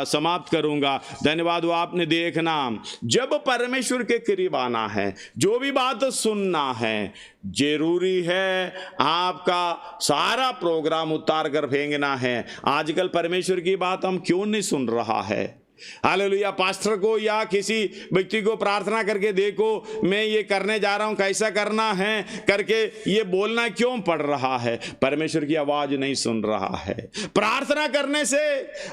S1: समाप्त करूंगा। धन्यवाद हो। आपने देखना, जब परमेश्वर के करीब आना है, जो भी बात सुनना है, जरूरी है आपका सारा प्रोग्राम उतार कर फेंकना है। आजकल परमेश्वर की बात हम क्यों नहीं सुन रहा है? हालेलुया, पास्टर को या किसी व्यक्ति को प्रार्थना करके देखो मैं ये करने जा रहा हूं, कैसा करना है करके ये बोलना क्यों पड़ रहा है? परमेश्वर की आवाज नहीं सुन रहा है। प्रार्थना करने से,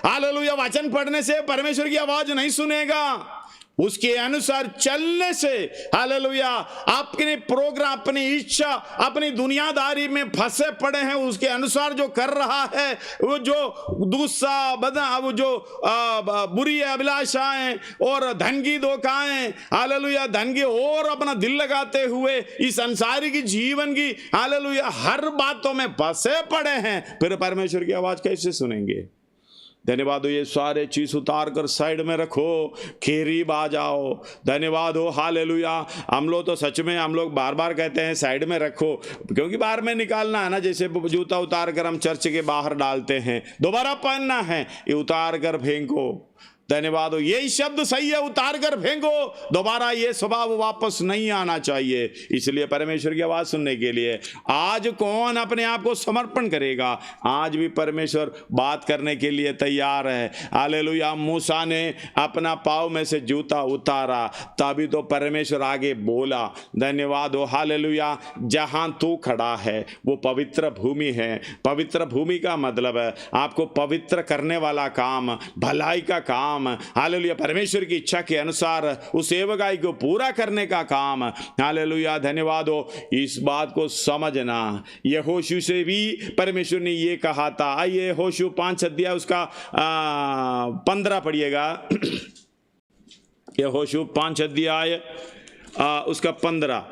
S1: हालेलुया, वचन पढ़ने से परमेश्वर की आवाज नहीं सुनेगा। उसके अनुसार चलने से, हालेलुया, अपने प्रोग्राम, अपनी इच्छा, अपनी दुनियादारी में फंसे पड़े हैं, उसके अनुसार जो कर रहा है, वो जो गुस्सा वो जो बुरी अभिलाषाएं और धन की धोखाएं, हालेलुया, धन की और अपना दिल लगाते हुए इस संसारिक जीवन की, हालेलुया, हर बातों में फंसे पड़े हैं, फिर परमेश्वर की आवाज कैसे सुनेंगे? धन्यवाद हो। ये सारे चीज उतार कर साइड में रखो, करीब आ जाओ। धन्यवाद हो। हालेलुया, हम लोग तो सच में हम लोग बार बार कहते हैं साइड में रखो, क्योंकि बाहर में निकालना है ना, जैसे जूता उतार कर हम चर्च के बाहर डालते हैं, दोबारा पहनना है, ये उतार कर फेंको। धन्यवाद हो। यही शब्द सही है, उतार कर फेंको, दोबारा ये स्वभाव वापस नहीं आना चाहिए। इसलिए परमेश्वर की आवाज सुनने के लिए आज कौन अपने आप को समर्पण करेगा? आज भी परमेश्वर बात करने के लिए तैयार है। हालेलुया, मूसा ने अपना पाँव में से जूता उतारा, तभी तो परमेश्वर आगे बोला। धन्यवाद हो। हालेलुया, जहां तू खड़ा है वो पवित्र भूमि है। पवित्र भूमि का मतलब है आपको पवित्र करने वाला काम, भलाई का काम, हालेलुया, परमेश्वर की इच्छा के अनुसार उस सेवकाई को पूरा करने का काम। हालेलुया, धन्यवाद हो। इस बात को समझना, यहोशू से भी परमेश्वर ने ये कहा था। आइए यहोशू 5 अध्याय उसका 15 पढ़िएगा। यहोशू 5 अध्याय उसका 15।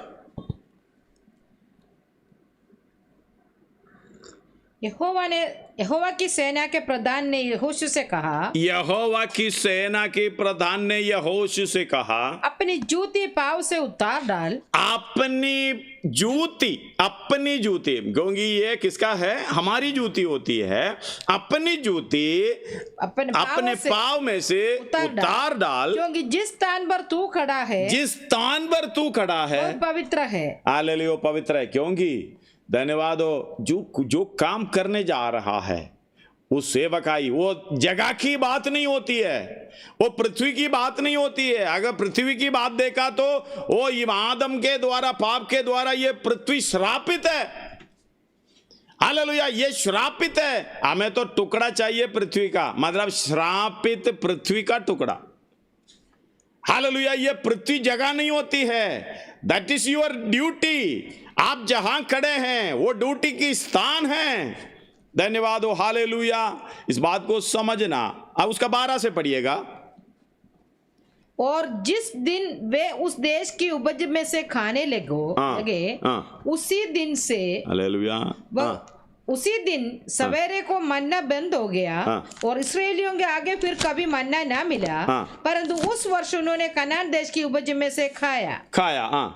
S6: यहोवा की सेना के प्रधान ने यहोशू से कहा,
S1: यहोवा की सेना के प्रधान ने यहोशू से कहा,
S6: अपनी जूती पाँव से उतार डाल।
S1: अपनी जूती क्योंकि ये किसका है? हमारी जूती होती है। अपनी जूती अपने पाँव में से उतार डाल,
S6: क्योंकि जिस स्थान पर तू खड़ा है, वो पवित्र है।
S1: हालेलुया, वो पवित्र है। क्योंकि धन्यवाद हो, जो काम करने जा रहा है उस सेवकाई, वो जगह की बात नहीं होती है, वो पृथ्वी की बात नहीं होती है। अगर पृथ्वी की बात देखा तो वो आदम के द्वारा, पाप के द्वारा ये पृथ्वी श्रापित है। हालेलुया, ये श्रापित है। हमें तो टुकड़ा चाहिए पृथ्वी का, मतलब श्रापित पृथ्वी का टुकड़ा। हालेलुया, ये पृथ्वी जगह नहीं होती है। That is your duty. आप जहां खड़े हैं वो ड्यूटी की स्थान है। धन्यवाद हो, हालेलुया। इस बात को समझना। अब उसका 12 से पढ़िएगा।
S6: और जिस दिन वे उस देश की उपज में से खाने लगे, उसी दिन से,
S1: हालेलुया,
S6: उसी दिन सवेरे को मन्ना बंद हो गया और इस्राएलियों के आगे फिर कभी मन्ना ना मिला। परंतु उस वर्ष उन्होंने कनान देश की उपज में से खाया।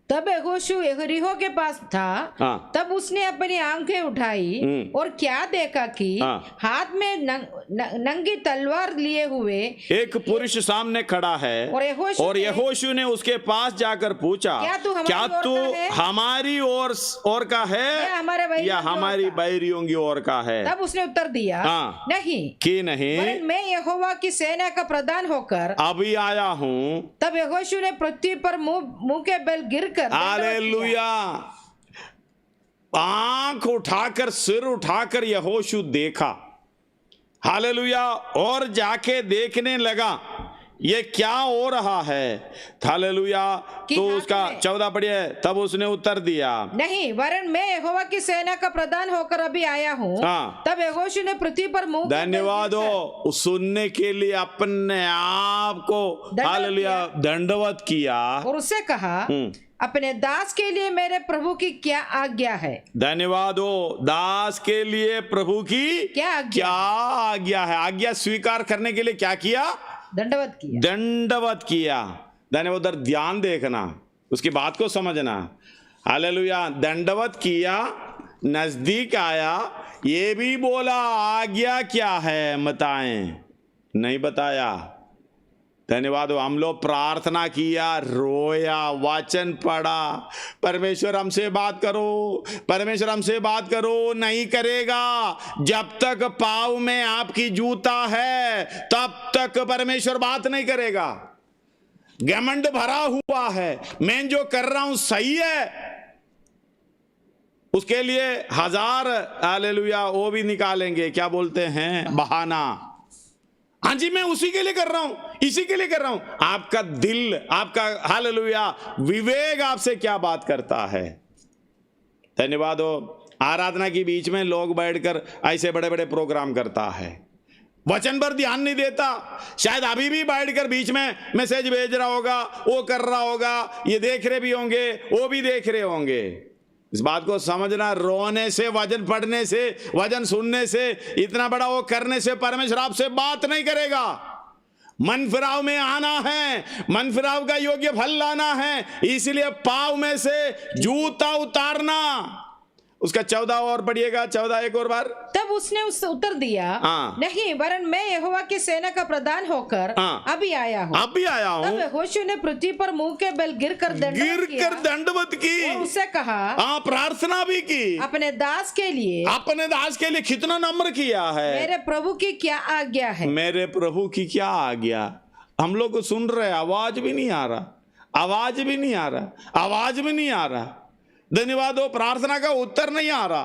S6: तब यहोशू यरीहो के पास था। तब उसने अपनी आंखें उठाई और क्या देखा कि हाथ में नंगी तलवार लिए हुए
S1: एक पुरुष सामने खड़ा है। और यहोशू ने उसके पास जाकर पूछा, क्या तू हमारी ओर का है या हमारी बैरियों की ओर का है?
S6: तब उसने उत्तर दिया, नहीं,
S1: कि नहीं,
S6: मैं यहोवा की सेना का प्रधान होकर
S1: अभी आया हूँ।
S6: तब यहोशू ने पृथ्वी पर मुंह के बल गिर,
S1: हालेलुया, आंख उठाकर, सिर उठाकर यहोशू देखा। हालेलुया, और जाके देखने लगा ये क्या हो रहा है। हालेलुया, तो उसका 14 पढ़िए। तब उसने उत्तर दिया, नहीं,
S6: वरन मैं यहोवा की सेना का प्रधान होकर अभी आया हूँ। तब यहोशू ने पृथ्वी पर मुंह,
S1: धन्यवाद हो, सुनने के लिए अपने आप को हालेलुया दंडवत किया
S6: और उससे कहा, अपने दास के लिए मेरे प्रभु की क्या आज्ञा है? धन्यवाद
S1: हो, दास के लिए प्रभु की क्या आज्ञा है? आज्ञा स्वीकार करने के लिए क्या किया? दंडवत किया। धन्यवाद। उधर ध्यान देखना, उसकी बात को समझना। हालेलुया, दंडवत किया, नजदीक आया, ये भी बोला आज्ञा क्या है बताएं, नहीं बताया। धन्यवाद। हम लोग प्रार्थना किया, रोया, वचन पढ़ा, परमेश्वर हमसे बात करो, परमेश्वर हमसे बात करो। नहीं करेगा। जब तक पाँव में आपकी जूता है तब तक परमेश्वर बात नहीं करेगा। घमंड भरा हुआ है, मैं जो कर रहा हूं सही है, उसके लिए 1000 हालेलुया वो भी निकालेंगे, क्या बोलते हैं, बहाना। हाँ जी, मैं उसी के लिए कर रहा हूं, इसी के लिए कर रहा हूं। आपका दिल, आपका हालेलुया विवेक आपसे क्या बात करता है। धन्यवाद हो। आराधना के बीच में लोग बैठकर ऐसे बड़े बड़े प्रोग्राम करता है, वचन पर ध्यान नहीं देता। शायद अभी भी बैठकर बीच में मैसेज भेज रहा होगा, वो कर रहा होगा, ये देख रहे भी होंगे, वो भी देख रहे होंगे। इस बात को समझना, रोने से, वचन पढ़ने से, वचन सुनने से, इतना बड़ा वो करने से परमेश्वर आपसे बात नहीं करेगा। मन फिराव में आना है, मन फिराव का योग्य फल लाना है, इसलिए पाँव में से जूता उतारना। उसका 14 और पढ़िएगा, 14 एक और बार।
S6: तब उसने उससे उत्तर दिया, नहीं, वरन मैं यहोवा की सेना का प्रधान होकर अभी आया हूँ। तब यहोशू ने पृथ्वी पर मुंह के बल गिरकर
S1: दंडवत की
S6: और उससे कहा,
S1: प्रार्थना भी की,
S6: अपने दास के लिए
S1: कितना नम्र किया है।
S6: मेरे प्रभु की क्या आज्ञा है?
S1: मेरे प्रभु की क्या आज्ञा। हम लोग सुन रहे, आवाज भी नहीं आ रहा, आवाज भी नहीं आ रहा, आवाज भी नहीं आ रहा। धन्यवाद हो, प्रार्थना का उत्तर नहीं आ रहा।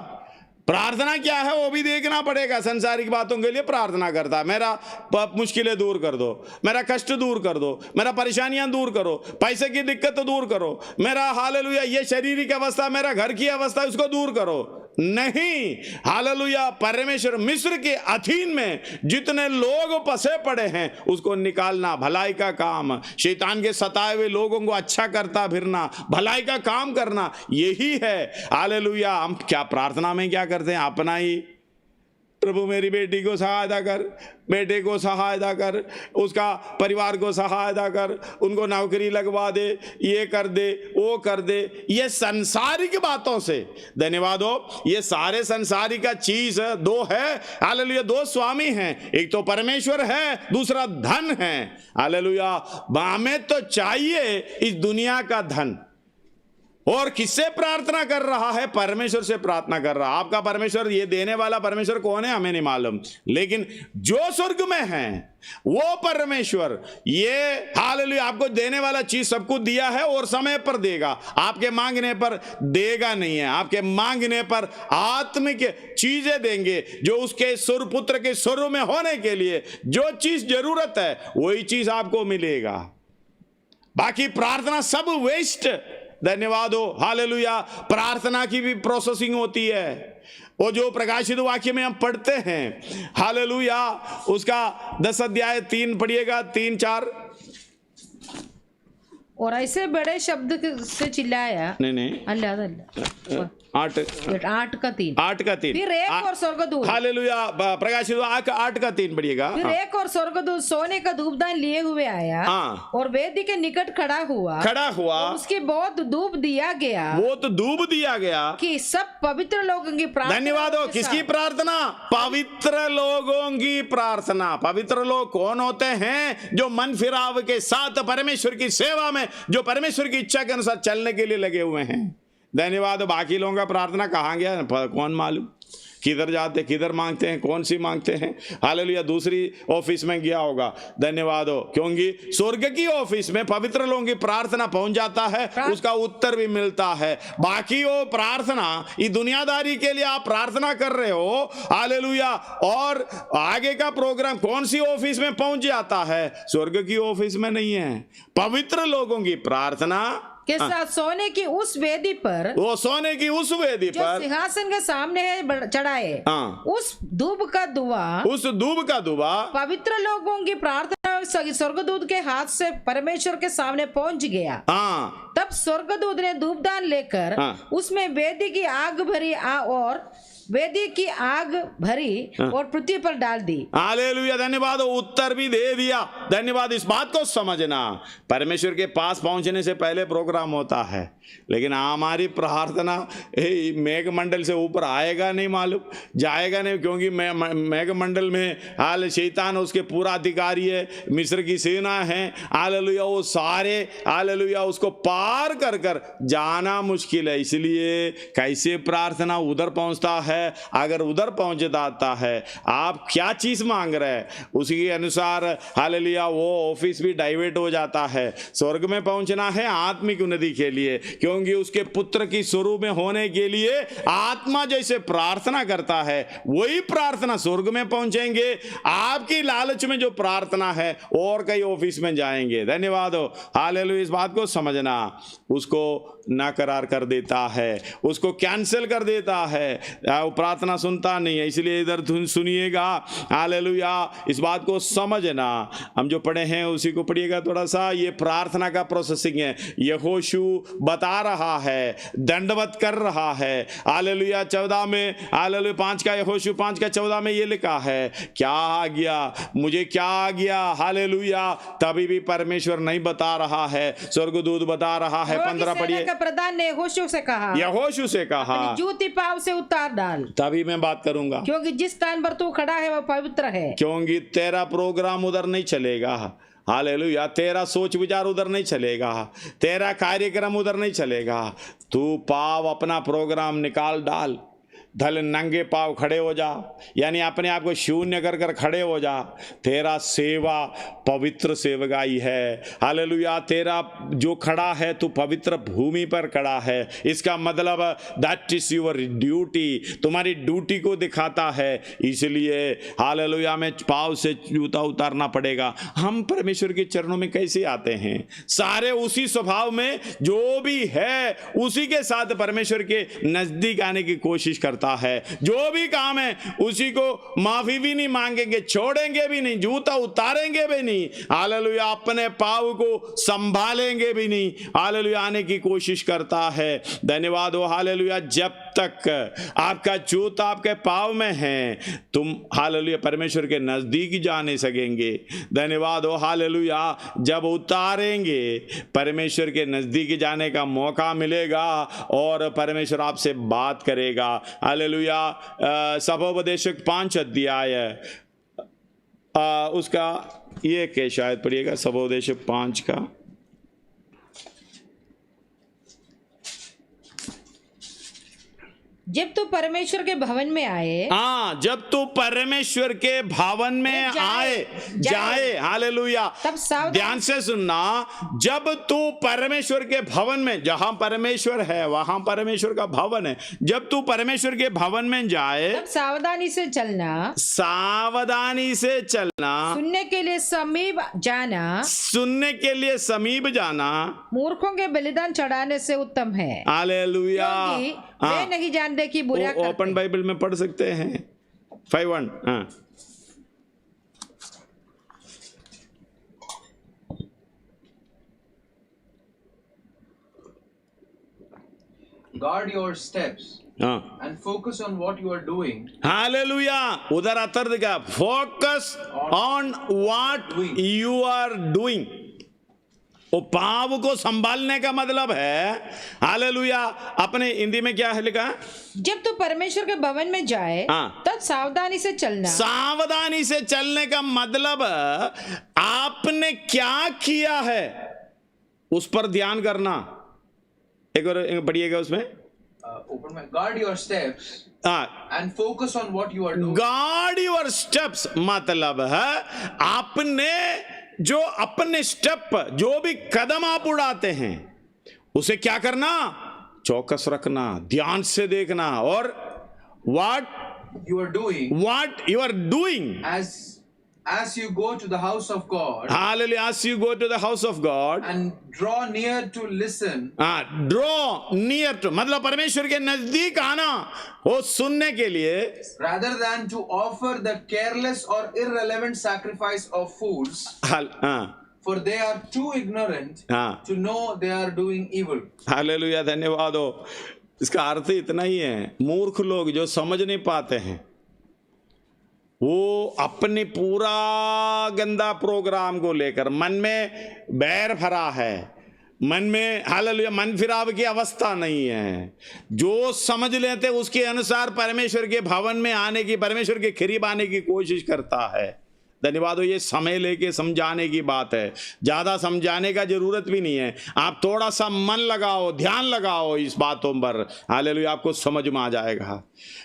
S1: प्रार्थना क्या है वो भी देखना पड़ेगा। संसारिक बातों के लिए प्रार्थना करता है, मेरा मुश्किलें दूर कर दो, मेरा कष्ट दूर कर दो, मेरा परेशानियां दूर करो, पैसे की दिक्कत दूर करो, मेरा हालेलुया ये शारीरिक अवस्था, मेरा घर की अवस्था, उसको दूर करो। नहीं। हालेलुया, परमेश्वर मिस्र के अधीन में जितने लोग फंसे पड़े हैं उसको निकालना, भलाई का काम, शैतान के सताए हुए लोगों को अच्छा करता फिरना, भलाई का काम करना, यही है। हालेलुया, हम क्या प्रार्थना में क्या करते हैं? अपना ही, प्रभु मेरी बेटी को सहायता कर, बेटे को सहायता कर, उसका परिवार को सहायता कर, उनको नौकरी लगवा दे, ये कर दे, वो कर दे। ये संसारिक बातों से, धन्यवाद हो, ये सारे संसारिक का चीज दो है। हालेलुया, दो स्वामी हैं, एक तो परमेश्वर है, दूसरा धन है। हालेलुया, हमें तो चाहिए इस दुनिया का धन। और किससे प्रार्थना कर रहा है? परमेश्वर से प्रार्थना कर रहा है। आपका परमेश्वर, ये देने वाला परमेश्वर कौन है हमें नहीं मालूम, लेकिन जो स्वर्ग में है वो परमेश्वर, ये हालेलुया आपको देने वाला चीज सबको दिया है और समय पर देगा। आपके मांगने पर देगा नहीं है, आपके मांगने पर आत्मिक चीजें देंगे, जो उसके सुर पुत्र के स्वर में होने के लिए जो चीज जरूरत है वही चीज आपको मिलेगा। बाकी प्रार्थना सब वेस्ट। धन्यवाद हो, हालेलुया। प्रार्थना की भी प्रोसेसिंग होती है। वो जो प्रकाशित वाक्य में हम पढ़ते हैं, हालेलुया, उसका 10 अध्याय 3 पढ़िएगा, 3-4।
S6: और ऐसे बड़े शब्द से चिल्लाया,
S1: नहीं
S6: अल्लाह
S1: 8
S6: का 3। फिर एक और स्वर्गदूत,
S1: हालेलुया, प्रकाशित 8 का 3 पढ़िएगा।
S6: फिर एक और स्वर्गदूत सोने का धूपदान लिए हुए आया और वेदी के निकट खड़ा हुआ और उसके बहुत धूप दिया गया,
S1: वो तो धूप दिया गया
S6: कि सब पवित्र लोगों की प्रार्थना।
S1: धन्यवाद हो, किसकी प्रार्थना? पवित्र लोगों की प्रार्थना। पवित्र लोग कौन होते हैं? जो मन फिराव के साथ परमेश्वर की सेवा में, जो परमेश्वर की इच्छा के अनुसार चलने के लिए लगे हुए हैं। धन्यवाद। बाकी लोगों का प्रार्थना कहाँ गया कौन मालूम, किधर जाते, किधर मांगते हैं, कौन सी मांगते हैं। हालेलुया, दूसरी ऑफिस में गया होगा। धन्यवाद हो, क्योंकि स्वर्ग की ऑफिस में पवित्र लोगों की प्रार्थना पहुंच जाता है, उसका उत्तर भी मिलता है। बाकी वो प्रार्थना, ये दुनियादारी के लिए आप प्रार्थना कर रहे हो, हालेलुया, और आगे का प्रोग्राम कौन सी ऑफिस में पहुंच जाता है? स्वर्ग की ऑफिस में नहीं है। पवित्र लोगों की प्रार्थना
S6: के साथ सोने की उस वेदी पर,
S1: वो सोने की उस वेदी पर
S6: सिंहासन के सामने है चढ़ाए, उस धूप का दुआ पवित्र लोगों की प्रार्थना स्वर्गदूत के हाथ से परमेश्वर के सामने पहुंच गया। तब स्वर्गदूत ने धूपदान लेकर उसमें वेदी की आग भरी और पृथ्वी पर डाल दी।
S1: हालेलुया, धन्यवाद। उत्तर भी दे दिया। धन्यवाद। इस बात को समझना, परमेश्वर के पास पहुंचने से पहले प्रोग्राम होता है, लेकिन हमारी प्रार्थना मेघ मंडल से ऊपर आएगा नहीं, मालूम जाएगा नहीं, क्योंकि मेघ मंडल में हाल शैतान उसके पूरा अधिकारी है, मिस्र की सेना है। हालेलुया, वो सारे हालेलुया उसको पार कर कर जाना मुश्किल है। इसलिए कैसे प्रार्थना उधर पहुंचता है? अगर उधर पहुंच जाता है, आप क्या चीज मांग रहे हैं उसी के अनुसार हालेलुया वो ऑफिस भी डाइवर्ट हो जाता है। स्वर्ग में पहुंचना है आत्मिक उन्नति के लिए, क्योंकि उसके पुत्र की स्वरूप में होने के लिए आत्मा जैसे प्रार्थना करता है वही प्रार्थना स्वर्ग में पहुंचेंगे। आपकी लालच में जो प्रार्थना है और कई ऑफिस में जाएंगे। धन्यवाद हो, हालेलुया। इस बात को समझना, उसको नाकरार कर देता है, उसको कैंसिल कर देता है, वो प्रार्थना सुनता नहीं है। इसलिए इधर सुनिएगा, हालेलुया, इस बात को समझना। हम जो पढ़े हैं उसी को पढ़िएगा थोड़ा सा। ये प्रार्थना का प्रोसेसिंग है। यहोशू बता रहा है, दंडवत कर रहा है। हालेलुया 14 में, हालेलुया 5 का यहोशू 5 का 14 में ये लिखा है, क्या आ गया, मुझे क्या आ गया। हालेलुया, तभी भी परमेश्वर नहीं बता रहा है, स्वर्गदूत बता रहा है। 15 पढ़िए।
S6: प्रधान ने यहोशू से कहा, जूती पाँव से उतार डाल,
S1: तभी मैं बात करूंगा,
S6: क्योंकि जिस स्थान पर तू खड़ा है वह पवित्र है।
S1: क्योंकि तेरा प्रोग्राम उधर नहीं चलेगा। हालेलुया, तेरा सोच विचार उधर नहीं चलेगा, तेरा कार्यक्रम उधर नहीं चलेगा। तू पाव अपना प्रोग्राम निकाल डाल, धल नंगे पाव खड़े हो जा, यानी अपने आप को शून्य कर कर खड़े हो जा। तेरा सेवा पवित्र सेवगाई है। हालेलुया, तेरा जो खड़ा है तू पवित्र भूमि पर खड़ा है। इसका मतलब दैट इज योर ड्यूटी, तुम्हारी ड्यूटी को दिखाता है। इसलिए हालेलुया में पाव से जूता उतारना पड़ेगा। हम परमेश्वर के चरणों में कैसे आते हैं? सारे उसी स्वभाव में जो भी है उसी के साथ परमेश्वर के नजदीक आने की कोशिश करते करता है। जो भी काम है उसी को माफी भी नहीं मांगेंगे, छोड़ेंगे भी नहीं, जूता उतारेंगे भी नहीं, हालेलुया, अपने पाँव को संभालेंगे भी नहीं, हालेलुया, आने की कोशिश करता है। धन्यवाद हो हालेलुया। जब तक आपका जूता आपके पाँव में है तुम हालेलुया परमेश्वर के नजदीक जा नहीं सकेंगे। धन्यवाद हो हालेलुया। जब उतारेंगे परमेश्वर के नजदीक जाने का मौका मिलेगा और परमेश्वर आपसे बात करेगा। हालेलुया। सभोपदेशक 5 अध्याय उसका ये के शायद पढ़िएगा, सभोपदेशक 5 का।
S6: जब तू परमेश्वर के भवन में आए,
S1: हाँ, जब तू परमेश्वर के भवन में जाए हालेलुया।
S6: तब सावधान,
S1: ध्यान से सुनना, जब तू परमेश्वर के भवन में, जहां परमेश्वर है वहां परमेश्वर का भवन है, जब तू परमेश्वर के भवन में जाए
S6: तब सावधानी से चलना,
S1: सावधानी से चलना,
S6: सुनने के लिए समीप जाना,
S1: सुनने के लिए समीप जाना
S6: मूर्खों के बलिदान चढ़ाने से उत्तम है।
S1: हालेलुया।
S6: वे नहीं जानते कि बुरा करते।
S1: ओपन बाइबल में पढ़ सकते हैं 5:1। हाँ,
S7: Guard your steps and focus on what you are doing.
S1: Hallelujah. उधर अतर दिखा, focus on what you are doing. वो पाँव को संभालने का मतलब है हालेलुया। अपने हिंदी में क्या है लिखा?
S6: जब तू परमेश्वर के भवन में जाए तब सावधानी से चलना।
S1: सावधानी से चलने का मतलब आपने क्या किया है उस पर ध्यान करना। एक और पढ़िएगा उसमें,
S7: Guard your steps and focus on what you are doing.
S1: Guard your steps मतलब है आपने जो अपने स्टेप, जो भी कदम आप उड़ाते हैं उसे क्या करना? चौकस रखना, ध्यान से देखना। और what
S7: you are doing as you go to the house of God.
S1: Hallelujah. As you go to the house of God
S7: and draw near to listen.
S1: draw near to मतलब परमेश्वर के नजदीक आना वो सुनने के लिए,
S7: rather than to offer the careless or irrelevant sacrifice of fools. For they are too ignorant to know they are doing evil.
S1: Hallelujah. धन्यवाद हो। इसका अर्थ इतना ही है, मूर्ख लोग जो समझ नहीं पाते हैं वो अपने पूरा गंदा प्रोग्राम को लेकर मन में बैर भरा है, मन में हालेलुया मन फिराव की अवस्था नहीं है। जो समझ लेते उसके अनुसार परमेश्वर के भवन में आने की, परमेश्वर के करीब आने की कोशिश करता है। धन्यवाद हो। ये समय लेके समझाने की बात है, ज़्यादा समझाने का जरूरत भी नहीं है। आप थोड़ा सा मन लगाओ, ध्यान लगाओ इस बातों पर, हालेलुया, आपको समझ में आ जाएगा।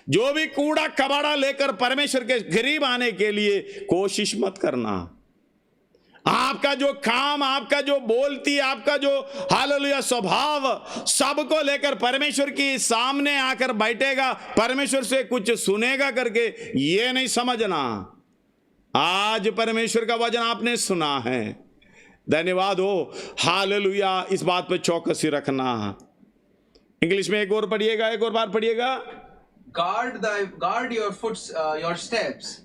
S1: जो भी कूड़ा कबाड़ा लेकर परमेश्वर के करीब आने के लिए कोशिश मत करना। आपका जो काम, आपका जो बोलती, आपका जो हालेलुया स्वभाव सबको लेकर परमेश्वर की सामने आकर बैठेगा, परमेश्वर से कुछ सुनेगा करके ये नहीं समझना। आज परमेश्वर का वचन आपने सुना है, धन्यवाद हो हालेलुया। इस बात पर चौकसी रखना। इंग्लिश में एक और पढ़िएगा, एक और बार पढ़िएगा।
S7: Guard your steps.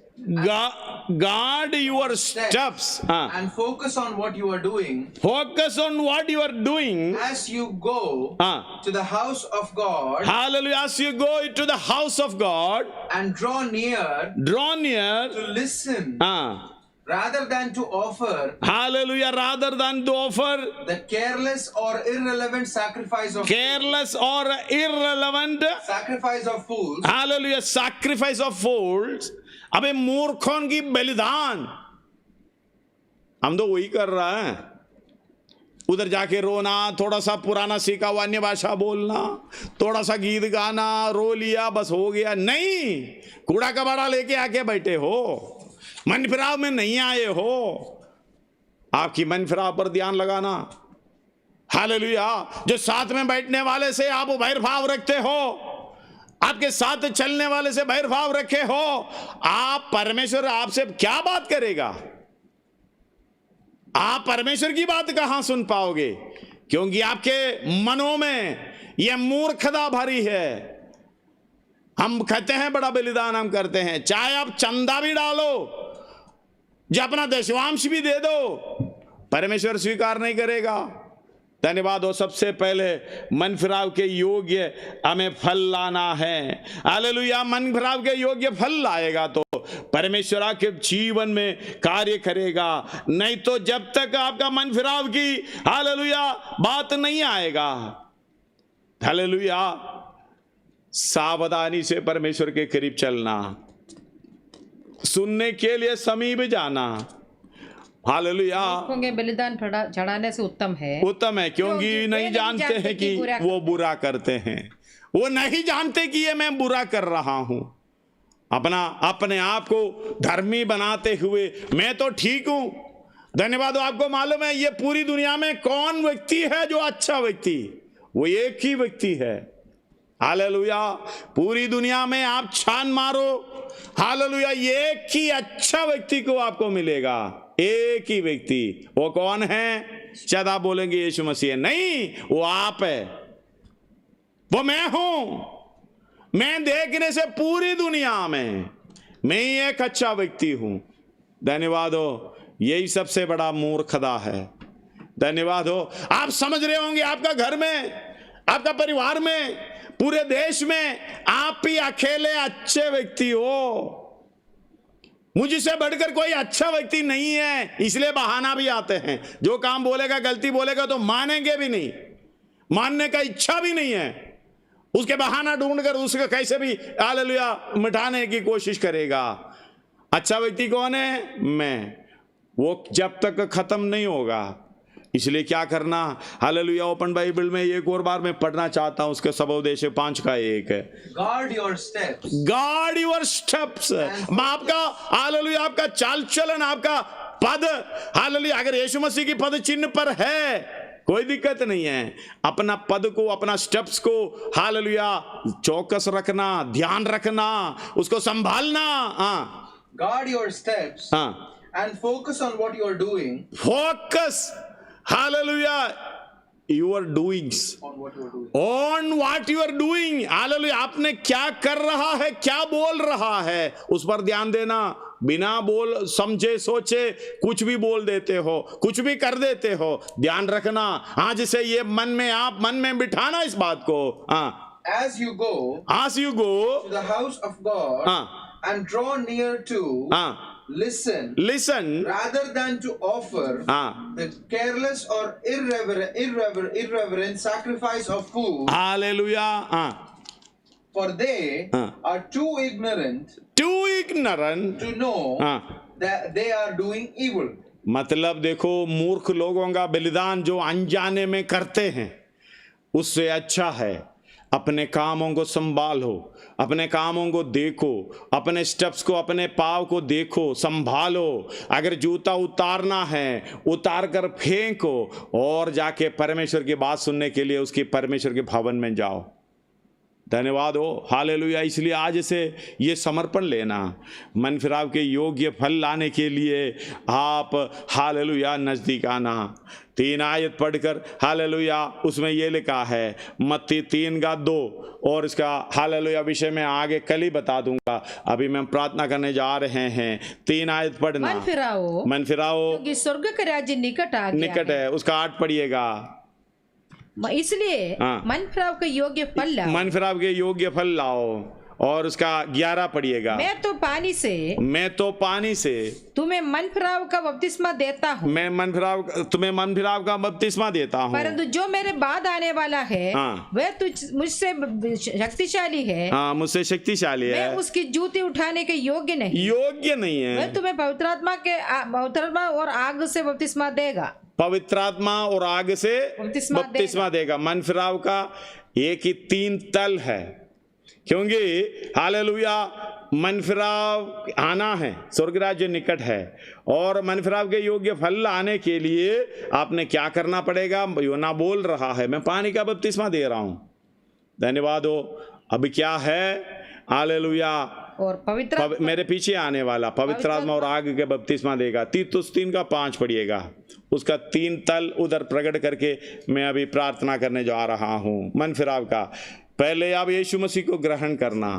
S1: Guard your steps
S7: and focus on what you are doing.
S1: Focus on what you are doing
S7: as you go to the house of God.
S1: Hallelujah. As you go to the house of God
S7: and draw near to listen. Rather than to offer,
S1: hallelujah, rather than to offer
S7: the careless or irrelevant sacrifice of fools.
S1: Hallelujah, sacrifice of fools. अबे मूर्खों की बलिदान हम तो वही कर रहा है। उधर जाके रोना, थोड़ा सा पुराना सीखा हुआ अन्य भाषा बोलना, थोड़ा सा गीत गाना, रो लिया, बस हो गया। नहीं, कूड़ा कबाड़ा लेके आके बैठे हो, मन फिराव में नहीं आए हो। आपकी मन फिराव पर ध्यान लगाना। हालेलुया। जो साथ में बैठने वाले से आप बैरभाव रखते हो, आपके साथ चलने वाले से बैरभाव रखे हो, आप परमेश्वर आपसे क्या बात करेगा? आप परमेश्वर की बात कहां सुन पाओगे? क्योंकि आपके मनों में यह मूर्खता भरी है। हम कहते हैं बड़ा बलिदान हम करते हैं, चाहे आप चंदा भी डालो, जो अपना दशवांश भी दे दो, परमेश्वर स्वीकार नहीं करेगा। धन्यवाद हो। सबसे पहले मन फिराव के योग्य हमें फल लाना है। हालेलुया। मन फिराव के योग्य फल लाएगा तो परमेश्वर आपके जीवन में कार्य करेगा, नहीं तो जब तक आपका मन फिराव की हालेलुया बात नहीं आएगा, हालेलुया, सावधानी से परमेश्वर के करीब चलना, सुनने के लिए समीप जाना। हालेलुया।
S6: बलिदान चढ़ाने से उत्तम है,
S1: क्योंकि नहीं जानते हैं कि वो बुरा करते हैं। वो नहीं जानते कि ये मैं बुरा कर रहा हूं। अपने आप को धर्मी बनाते हुए मैं तो ठीक हूं। धन्यवाद। आपको मालूम है ये पूरी दुनिया में कौन व्यक्ति है जो अच्छा व्यक्ति? वो एक ही व्यक्ति है। हालेलुया। पूरी दुनिया में आप छान मारो, हालेलुया, एक ही अच्छा व्यक्ति को आपको मिलेगा। एक ही व्यक्ति। वो कौन है? शायद आप बोलेंगे यीशु मसीह। नहीं, वो आप है, वो मैं हूं। मैं देखने से पूरी दुनिया में मैं ही एक अच्छा व्यक्ति हूं। धन्यवाद हो। यही सबसे बड़ा मूर्खता है। धन्यवाद हो। आप समझ रहे होंगे आपका घर में, आपका परिवार में, पूरे देश में आप ही अकेले अच्छे व्यक्ति हो। मुझसे बढ़कर कोई अच्छा व्यक्ति नहीं है। इसलिए बहाना भी आते हैं। जो काम बोलेगा, गलती बोलेगा तो मानेंगे भी नहीं, मानने का इच्छा भी नहीं है, उसके बहाना ढूंढकर उसको कैसे भी हालेलुया मिटाने की कोशिश करेगा। अच्छा व्यक्ति कौन है? मैं। वो जब तक खत्म नहीं होगा। इसलिए क्या करना? हालेलुया। ओपन बाइबल में एक और बार मैं पढ़ना चाहता हूं, उसके सबोदेश 5 का 1 है।
S7: Guard your steps,
S1: guard your steps. आपका हालेलुया, आपका चाल चलन, आपका पद, हालेलुया, अगर यीशु मसीह की पद चिन्ह पर है कोई दिक्कत नहीं है। अपना पद को, अपना स्टेप्स को हालेलुया चौकस रखना, ध्यान रखना, उसको संभालना।
S7: Guard your steps and focus on what you are doing.
S1: Focus Hallelujah, your doings, on what you are doing. Hallelujah, आपने क्या कर रहा है, क्या बोल रहा है, उस पर ध्यान देना। बिना बोल समझे सोचे कुछ भी बोल देते हो, कुछ भी कर देते हो, ध्यान रखना। हाँ, जिसे ये मन में बिठाना इस बात को।
S7: As you go to the house of God and draw near to listen rather than to offer the careless or irreverent sacrifice of food.
S1: Hallelujah.
S7: For they are too ignorant to know that they are doing evil.
S1: मतलब देखो, मूर्ख लोगों का बलिदान जो अनजाने में करते हैं उससे अच्छा है अपने कामों को संभालो, अपने कामों को देखो, अपने स्टेप्स को, अपने पाँव को देखो, संभालो। अगर जूता उतारना है उतार कर फेंको और जाके परमेश्वर की बात सुनने के लिए उसकी परमेश्वर के भवन में जाओ। धन्यवाद हो। हालेलुया। इसलिए आज से ये समर्पण लेना, मन फिराव के योग्य फल लाने के लिए आप हालेलुया नज़दीक आना। 3 आयत पढ़कर हालेलुया उसमें ये लिखा है, मत्ती 3 का 2, और इसका हालेलुया विषय में आगे कल ही बता दूंगा। अभी मैं प्रार्थना करने जा रहे हैं। 3 आयत पढ़ना। मन फिराओ
S6: क्योंकि स्वर्ग का राज्य निकट आ गया
S1: है। उसका 8 पढ़िएगा।
S6: इसलिए मन फिराव के योग्य फल लाओ।
S1: मन फिराव के योग्य फल लाओ। और उसका 11 पढ़िएगा।
S6: मैं तो पानी से तुम्हें मन फिराव का बपतिस्मा देता हूँ।
S1: मैं तुम्हें मन फिराव का बपतिस्मा देता हूँ।
S6: परंतु जो मेरे बाद आने वाला है वह मुझसे शक्तिशाली है।
S1: मुझसे शक्तिशाली है।
S6: मैं उसकी जूती उठाने के योग्य नहीं है। वह तुम्हें पवित्रात्मा और आग से बपतिस्मा देगा।
S1: पवित्रात्मा और आग से बपतिस्मा देगा। मन फिराव का एक ही 3 तल है, क्योंकि हालेलुया मन फिराव आना है, स्वर्ग राज्य निकट है। और मन फिराव के योग्य फल आने के लिए आपने क्या करना पड़ेगा? योना बोल रहा है, मैं पानी का बपतिस्मा दे रहा हूं। धन्यवाद हो। अब क्या है? हालेलुया।
S6: और पवित्र
S1: मेरे पीछे आने वाला पवित्र आत्मा और आग के बपतिस्मा देगा। तीतुस 3 का 5 पढ़िएगा। उसका 3 तल उधर प्रकट करके मैं अभी प्रार्थना करने जा रहा हूं। मन फिराव का पहले आप यीशु मसीह को ग्रहण करना,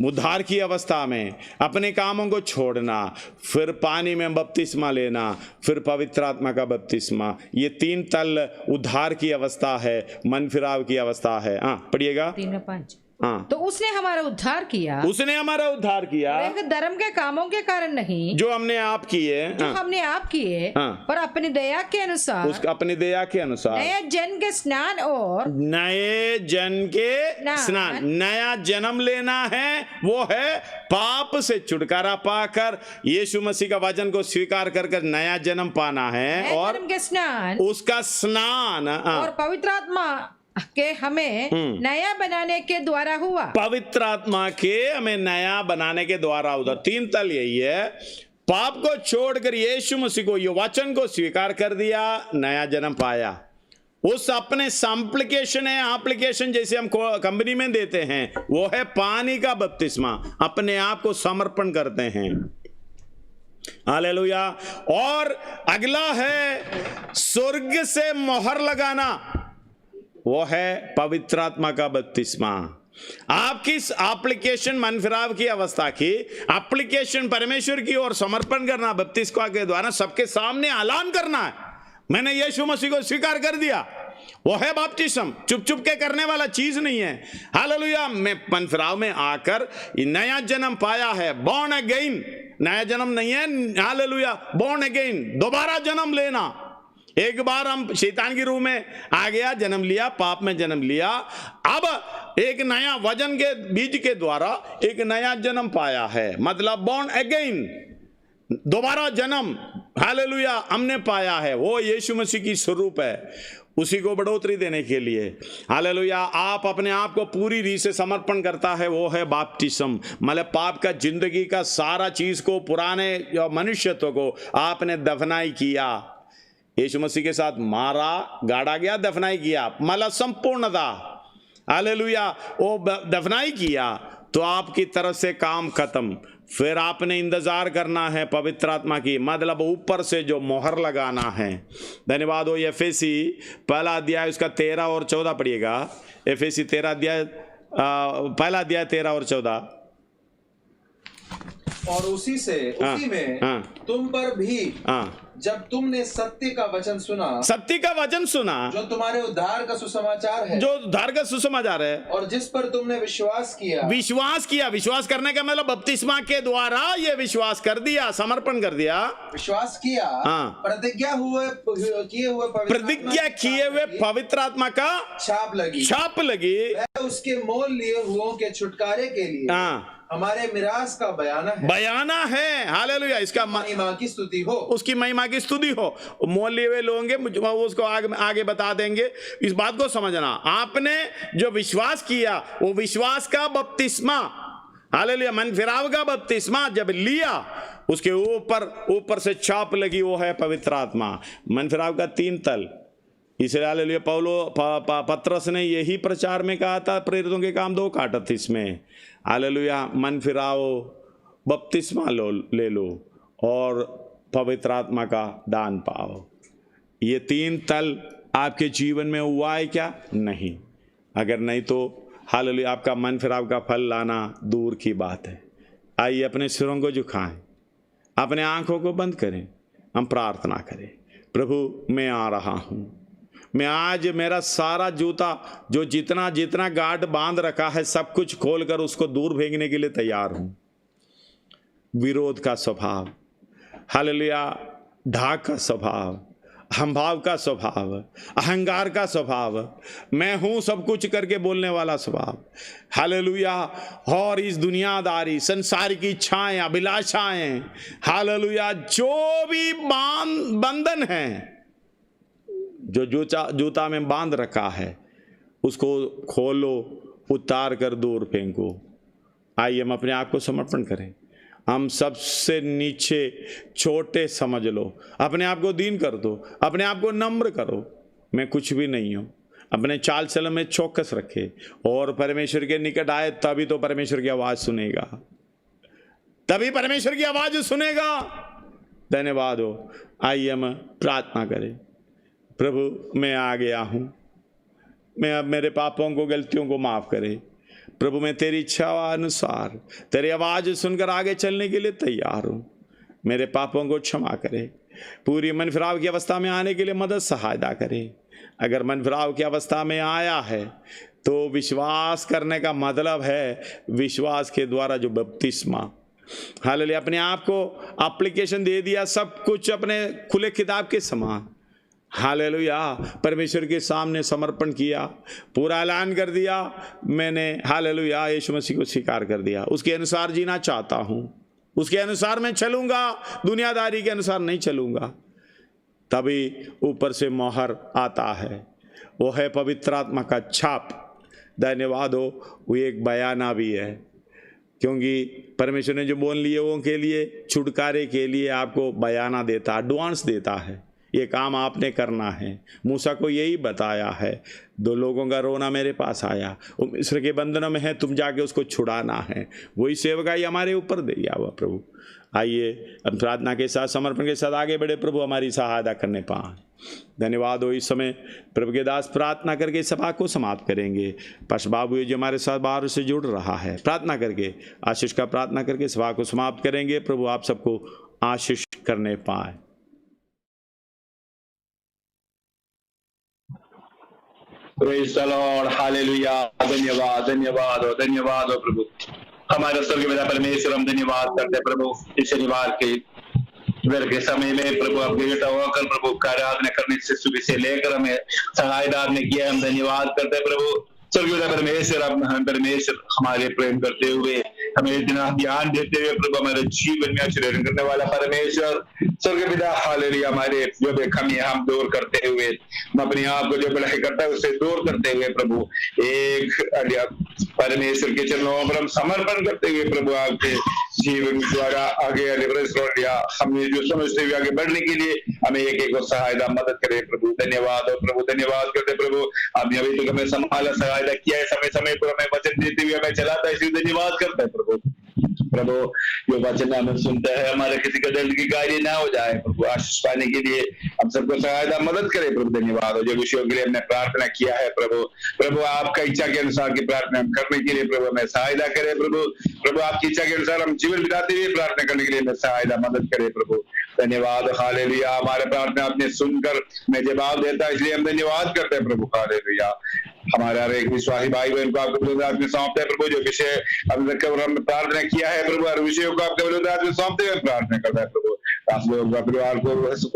S1: उद्धार की अवस्था में अपने कामों को छोड़ना, फिर पानी में बपतिस्मा लेना, फिर पवित्र आत्मा का बपतिस्मा। ये 3 तल उद्धार की अवस्था है, मन फिराव की अवस्था है। हाँ पढ़िएगा
S6: 3:5।
S1: हाँ,
S6: तो उसने हमारा उद्धार किया,
S1: उसने हमारा उद्धार किया,
S6: एक धर्म के कामों के कारण नहीं
S1: जो हमने आप किए,
S6: जो हमने आप किए, पर अपनी दया के अनुसार,
S1: उसका अपनी दया के अनुसार
S6: नए जन के स्नान और
S1: नए जन के स्नान। नया जन्म लेना है, वो है पाप से छुटकारा पाकर यीशु मसीह का वचन को स्वीकार कर नया जन्म पाना है, और
S6: धर्म के स्नान,
S1: उसका स्नान
S6: और पवित्र आत्मा के हमें नया बनाने के द्वारा हुआ।
S1: पवित्र आत्मा के हमें नया बनाने के द्वारा। उधर 3 तल यही है, पाप को छोड़कर यीशु मसीह को, ये वचन को स्वीकार कर दिया, नया जन्म पाया। उस अपने सैंप्लिकेशन है, एप्लीकेशन जैसे हम कंपनी में देते हैं, वो है पानी का बपतिस्मा। अपने आप को समर्पण करते हैं। हालेलुया। और अगला है स्वर्ग से मोहर लगाना, वो है पवित्र आत्मा का बपतिस्मा। आपकी एप्लीकेशन मन फिराव की अवस्था की एप्लीकेशन परमेश्वर की ओर समर्पण करना, बपतिस्मा के द्वारा सबके सामने ऐलान करना है, मैंने यीशु मसीह को स्वीकार कर दिया। वो है बपतिस्म, चुप चुप के करने वाला चीज नहीं है। हालेलुया। मैं मन फिराव में आकर नया जन्म पाया है, बॉर्न अगेन। नया जन्म नहीं है, हालेलुया, बॉर्न अगेन, दोबारा जन्म लेना। एक बार हम शैतान की रूह में आ गया, जन्म लिया, पाप में जन्म लिया, अब एक नया वचन के बीज के द्वारा एक नया जन्म पाया है, मतलब बॉर्न अगेन, दोबारा जन्म। हालेलुया, हमने पाया है। वो यीशु मसीह की स्वरूप है, उसी को बढ़ोतरी देने के लिए। हालेलुया। आप अपने आप को पूरी रीत से समर्पण करता है, वो है बपतिस्म। मतलब पाप का जिंदगी का सारा चीज को, पुराने मनुष्यत्व को आपने दफनाई किया, यीशु मसीह के साथ मारा, गाड़ा गया, दफनाई किया, मतलब संपूर्णता। हालेलुया। वो दफनाई किया तो आपकी तरफ से काम खत्म। फिर आपने इंतजार करना है पवित्र आत्मा की, मतलब ऊपर से जो मोहर लगाना है। धन्यवाद हो। एफएसी 1 अध्याय उसका 13 और 14 पढ़िएगा। एफएसी 13 अध्याय 1 अध्याय 13 और 14।
S7: और उसी में तुम पर भी जब तुमने सत्य का वचन सुना,
S1: सत्य का वचन सुना,
S7: जो तुम्हारे उद्धार का सुसमाचार है,
S1: जो उद्धार का सुसमाचार है,
S7: और जिस पर तुमने विश्वास किया।
S1: विश्वास करने का मतलब बपतिस्मा के द्वारा ये विश्वास कर दिया, समर्पण कर दिया,
S7: विश्वास किया, प्रतिज्ञा किए हुए पवित्र आत्मा का छाप लगी। वह उसके मोल लिए हुओं के छुटकारे के लिए हमारे मिरास का बयाना है। हालेलुया। इसका महिमा की स्तुति हो, उसकी महिमा की स्तुति हो। मोल लिए हुए लोग वो उसको आगे बता देंगे। इस बात को समझना, आपने जो विश्वास किया वो विश्वास का बपतिस्मा, हालेलुया, मन फिराव का बपतिस्मा जब लिया, उसके ऊपर से छाप लगी, वो है पवित्र आत्मा। मन फिराव का 3 तल। इसलिए हालेलुया पत्रस ने यही प्रचार में कहा था, प्रेरितों के काम 2 काटत इसमें। हालेलुया। मन फिराओ, बपतिस्मा ले लो और पवित्र आत्मा का दान पाओ। ये 3 तल आपके जीवन में हुआ है क्या? नहीं। अगर नहीं तो हालेलुया आपका मन फिराव का फल लाना दूर की बात है। आइए अपने सिरों को झुकाएं, अपने आंखों को बंद करें, हम प्रार्थना करें। प्रभु मैं आ रहा हूँ, मैं आज मेरा सारा जूता जो जितना गांठ बांध रखा है सब कुछ खोलकर उसको दूर फेंकने के लिए तैयार हूं। विरोध का स्वभाव, हालेलुया, ढाक का स्वभाव, अहंभाव का स्वभाव, अहंकार का स्वभाव, मैं हूं सब कुछ करके बोलने वाला स्वभाव, हालेलुया, और इस दुनियादारी संसार की इच्छाएं, अभिलाषाएं, हालेलुया, जो भी बंधन है जो जूता में बांध रखा है उसको खोलो, उतार कर दूर फेंको। आइए हम अपने आप को समर्पण करें। हम सबसे नीचे छोटे समझ लो, अपने आप को दीन कर दो, अपने आप को नम्र करो, मैं कुछ भी नहीं हूं। अपने चाल चलन में चौकस रखे और परमेश्वर के निकट आए, तभी तो परमेश्वर की आवाज सुनेगा, तभी परमेश्वर की आवाज सुनेगा। धन्यवाद हो। आइए हम प्रार्थना करें। प्रभु मैं आ गया हूं,
S1: मैं अब मेरे पापों को, गलतियों को माफ़ करे। प्रभु मैं तेरी इच्छा अनुसार तेरी आवाज़ सुनकर आगे चलने के लिए तैयार हूँ। मेरे पापों को क्षमा करे। पूरी मन फिराव की अवस्था में आने के लिए मदद सहायता करे। अगर मन फिराव की अवस्था में आया है तो विश्वास करने का मतलब है विश्वास के द्वारा जो बपतिस्मा, हालेलुया, अपने आप को एप्लीकेशन दे दिया, सब कुछ अपने खुले किताब के समान, हालेलुया, परमेश्वर के सामने समर्पण किया, पूरा ऐलान कर दिया, मैंने हालेलुया यीशु मसीह को स्वीकार कर दिया, उसके अनुसार जीना चाहता हूँ, उसके अनुसार मैं चलूँगा, दुनियादारी के अनुसार नहीं चलूँगा। तभी ऊपर से मोहर आता है, वो है पवित्र आत्मा का छाप। धन्यवाद हो, वो एक बयाना भी है, क्योंकि परमेश्वर ने जो बोल लिए वो के लिए, छुटकारे के लिए आपको बयाना देता, एडवांस देता है। ये काम आपने करना है। मूसा को यही बताया है, 2 लोगों का रोना मेरे पास आया, वो मिस्र के बंधनों में है, तुम जाके उसको छुड़ाना है। वही सेवकाई हमारे ऊपर दे दिया हुआ प्रभु। आइए हम प्रार्थना के साथ, समर्पण के साथ आगे बढ़े, प्रभु हमारी सहायता करने पाए। धन्यवाद हो। इस समय प्रभु के दास प्रार्थना करके सभा को समाप्त करेंगे। पास बाबू जो हमारे साथ बाहर से जुड़ रहा है, प्रार्थना करके आशीष का प्रार्थना करके सभा को समाप्त करेंगे। प्रभु आप सबको आशीष करने पाए।
S5: Praise the Lord, hallelujah. धन्यवाद धन्यवाद और धन्यवाद हो प्रभु। हमारे स्वर्गीय पिता परमेश्वर, हम धन्यवाद करते हैं प्रभु इस शनिवार के दोपहर के समय में प्रभु आपके बेटा होकर प्रभु का आराधना करने से सुबह से लेकर हमें सहायता आपने किया, हम धन्यवाद करते हैं प्रभु। स्वर्गीय परमेश्वर, हम परमेश्वर हमारे प्रेम करते हुए, हमें इतना ध्यान देते हुए प्रभु हमारे जीवन में आचरण करने वाला परमेश्वर स्वर्गीय पिता, हालेलुया, हमारे जो भी कमी है हम दूर करते हुए, हम अपने आप को जो बढ़ाई करता है उससे दूर करते हुए प्रभु एक परमेश्वर के चरणों पर हम समर्पण करते हुए प्रभु आपके जीवन द्वारा आगे हमें जो समझते हुए आगे बढ़ने के लिए हमें एक एक सहायता मदद करे प्रभु। धन्यवाद और प्रभु धन्यवाद करते प्रभु, आपने अभी तक हमें संभाला, सहायता किया है, समय समय पर हमें वचन देते हुए हमें चलाता है, इसलिए धन्यवाद करता है प्रभु। प्रभु जो वचन हमें सुनता है, हमारे किसी का दिल की कार्य ना हो जाए प्रभु, आशीष पाने के लिए हम सबको सहायता मदद करे प्रभु। धन्यवाद हो। जो विषयों के लिए हमने प्रार्थना किया है प्रभु, प्रभु आपका इच्छा के अनुसार की प्रार्थना हम करने के लिए प्रभु हमें सहायता करे प्रभु। प्रभु आपकी इच्छा के अनुसार हम जीवन बिताते हुए प्रार्थना करने के लिए हमें सहायता मदद करे प्रभु। धन्यवाद, हालेलुया। हमारे प्रार्थना आपने सुनकर मैं जवाब देता है, इसलिए हम धन्यवाद करते हैं प्रभु। हालेलुया। हमारे हर एक विश्वासी भाई बहन को आपके विरोधात में सौंपते हैं प्रभु। जो विषय अभी तक हमने प्रार्थना किया है प्रभु, हर विषयों को आपके विरोधात में सौंपते हुए प्रार्थना करता है प्रभु। आप लोग परिवार को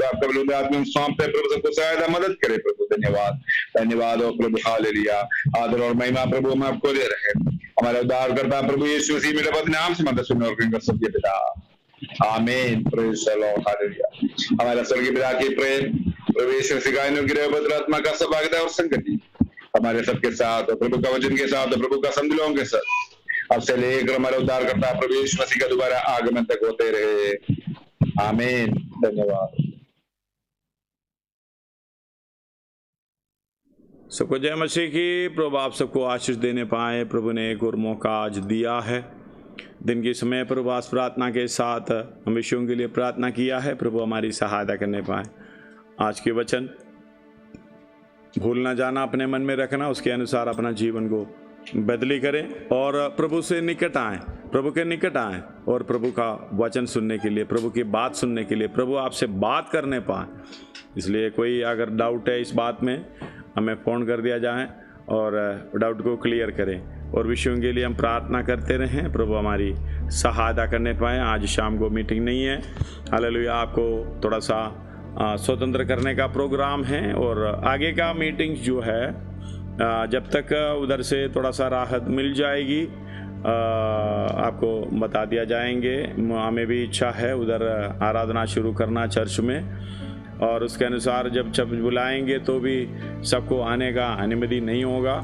S5: आपके विरोधात में सौंपते हैं प्रभु, सबको सहायता मदद करे प्रभु। धन्यवाद धन्यवाद हो प्रभु। हालेलुया। आदर और महिमा प्रभु हम आपको दे रहे हैं। हमारा उद्धारकर्ता प्रभु यीशु मसीह मेरे पद नाम से मदद सुनो और सत्य पिता, आमीन। Praise the Lord, hallelujah. हमारा स्वर्गीय पिता के प्रेम, प्रभु यीशु मसीह का अनुग्रह, पवित्र आत्मा का सहभागिता और संगति हमारे सबके साथ और प्रभु का वचन के साथ और प्रभु का संदिलों के साथ अब से लेकर हमारा उद्धारकर्ता प्रभु यीशु मसीह का दोबारा आगमन तक होते रहे, आमीन। धन्यवाद।
S1: सबको जय मसीह की। प्रभु आप सबको आशीष देने पाए। प्रभु ने एक और मौका आज दिया है। दिन के समय प्रभु आज प्रार्थना के साथ हम विषयों के लिए प्रार्थना किया है, प्रभु हमारी सहायता करने पाए। आज के वचन भूल ना जाना, अपने मन में रखना, उसके अनुसार अपना जीवन को बदली करें और प्रभु से निकट आएं, प्रभु के निकट आएं और प्रभु का वचन सुनने के लिए, प्रभु की बात सुनने के लिए, प्रभु आपसे बात करने पाएं। इसलिए कोई अगर डाउट है इस बात में, हमें फ़ोन कर दिया जाए और डाउट को क्लियर करें और विषयों के लिए हम प्रार्थना करते रहें, प्रभु हमारी सहायता करने पाएँ। आज शाम को मीटिंग नहीं है, हालेलुया। आपको थोड़ा सा स्वतंत्र करने का प्रोग्राम है और आगे का मीटिंग जो है जब तक उधर से थोड़ा सा राहत मिल जाएगी आपको बता दिया जाएंगे। हमें भी इच्छा है उधर आराधना शुरू करना चर्च में, और उसके अनुसार जब बुलाएंगे तो भी सबको आने का अनुमति नहीं होगा,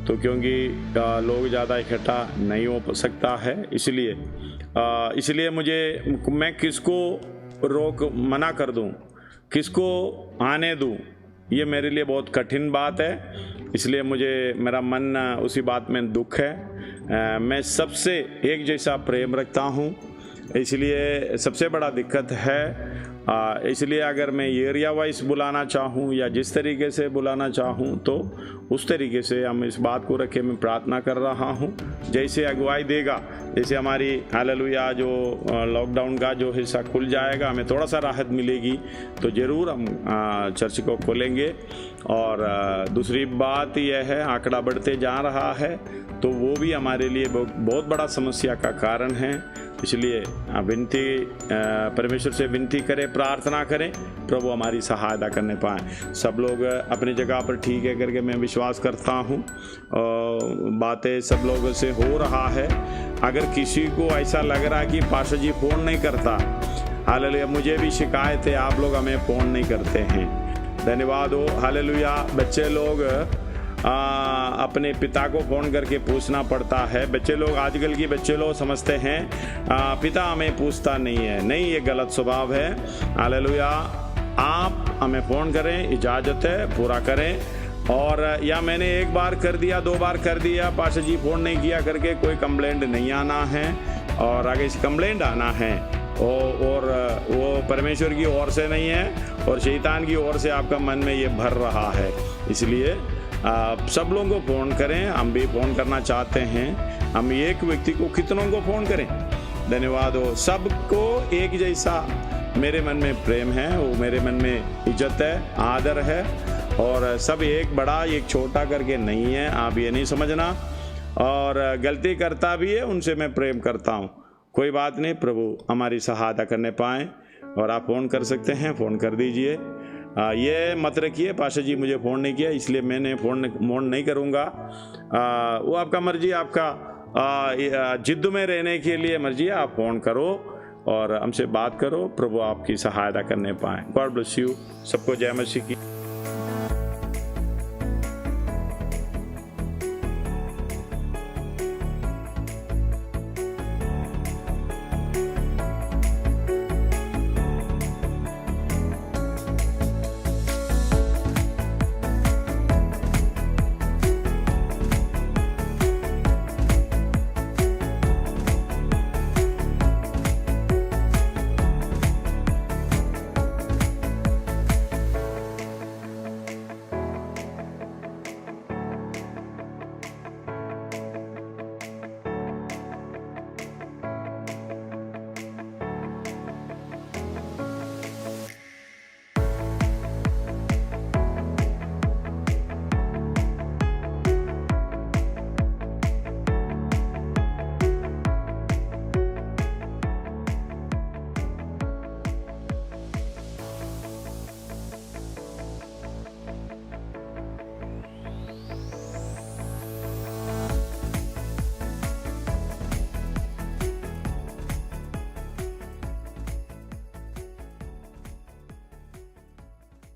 S1: तो क्योंकि लोग ज़्यादा इकट्ठा नहीं हो सकता है। इसलिए मैं किसको मना कर दूं, किसको आने दूं, ये मेरे लिए बहुत कठिन बात है। इसलिए मेरा मन उसी बात में दुख है। मैं सबसे एक जैसा प्रेम रखता हूँ, इसलिए सबसे बड़ा दिक्कत है। इसलिए अगर मैं एरिया वाइज बुलाना चाहूँ या जिस तरीके से बुलाना चाहूँ तो उस तरीके से हम इस बात को रखे मैं प्रार्थना कर रहा हूँ। जैसे अगुवाई देगा, जैसे हमारी हालेलुया जो लॉकडाउन का जो हिस्सा खुल जाएगा, हमें थोड़ा सा राहत मिलेगी तो ज़रूर हम चर्च को खोलेंगे। और दूसरी बात यह है, आंकड़ा बढ़ते जा रहा है तो वो भी हमारे लिए बहुत बड़ा समस्या का कारण है। इसलिए विनती, परमेश्वर से विनती करें, प्रार्थना करें, प्रभु हमारी सहायता करने पाए। सब लोग अपनी जगह पर ठीक है करके मैं विश्वास करता हूँ। बातें सब लोगों से हो रहा है। अगर किसी को ऐसा लग रहा है कि पास्टर जी फ़ोन नहीं करता, हालेलुया, मुझे भी शिकायत है, आप लोग हमें फ़ोन नहीं करते हैं। धन्यवाद हो, हालेलुया। बच्चे लोग अपने पिता को फ़ोन करके पूछना पड़ता है। बच्चे लोग, आजकल की बच्चे लोग समझते हैं पिता हमें पूछता नहीं है। नहीं, ये गलत स्वभाव है। हालेलुया, आप हमें फ़ोन करें, इजाज़त है, पूरा करें। और या मैंने एक बार कर दिया, 2 बार कर दिया, पास्टर जी फ़ोन नहीं किया करके कोई कंप्लेंट नहीं आना है। और आगे से कंप्लेंट आना है और वो परमेश्वर की ओर से नहीं है और शैतान की ओर से आपका मन में ये भर रहा है। इसलिए सब लोगों को फ़ोन करें। हम भी फ़ोन करना चाहते हैं। हम एक व्यक्ति को कितनों को फ़ोन करें? धन्यवाद हो। सबको एक जैसा मेरे मन में प्रेम है, वो मेरे मन में इज्जत है, आदर है। और सब एक बड़ा एक छोटा करके नहीं है, आप ये नहीं समझना। और गलती करता भी है, उनसे मैं प्रेम करता हूँ। कोई बात नहीं, प्रभु हमारी सहायता करने पाएँ। और आप फ़ोन कर सकते हैं, फ़ोन कर दीजिए। ये मत रखिए पास्टर जी मुझे फ़ोन नहीं किया इसलिए मैंने फ़ोन नहीं करूँगा। वो आपका मर्जी, आपका जिद्द में रहने के लिए मर्जी है। आप फ़ोन करो और हमसे बात करो, प्रभु आपकी सहायता करने पाएँ। God bless you. सबको जय मसीह की।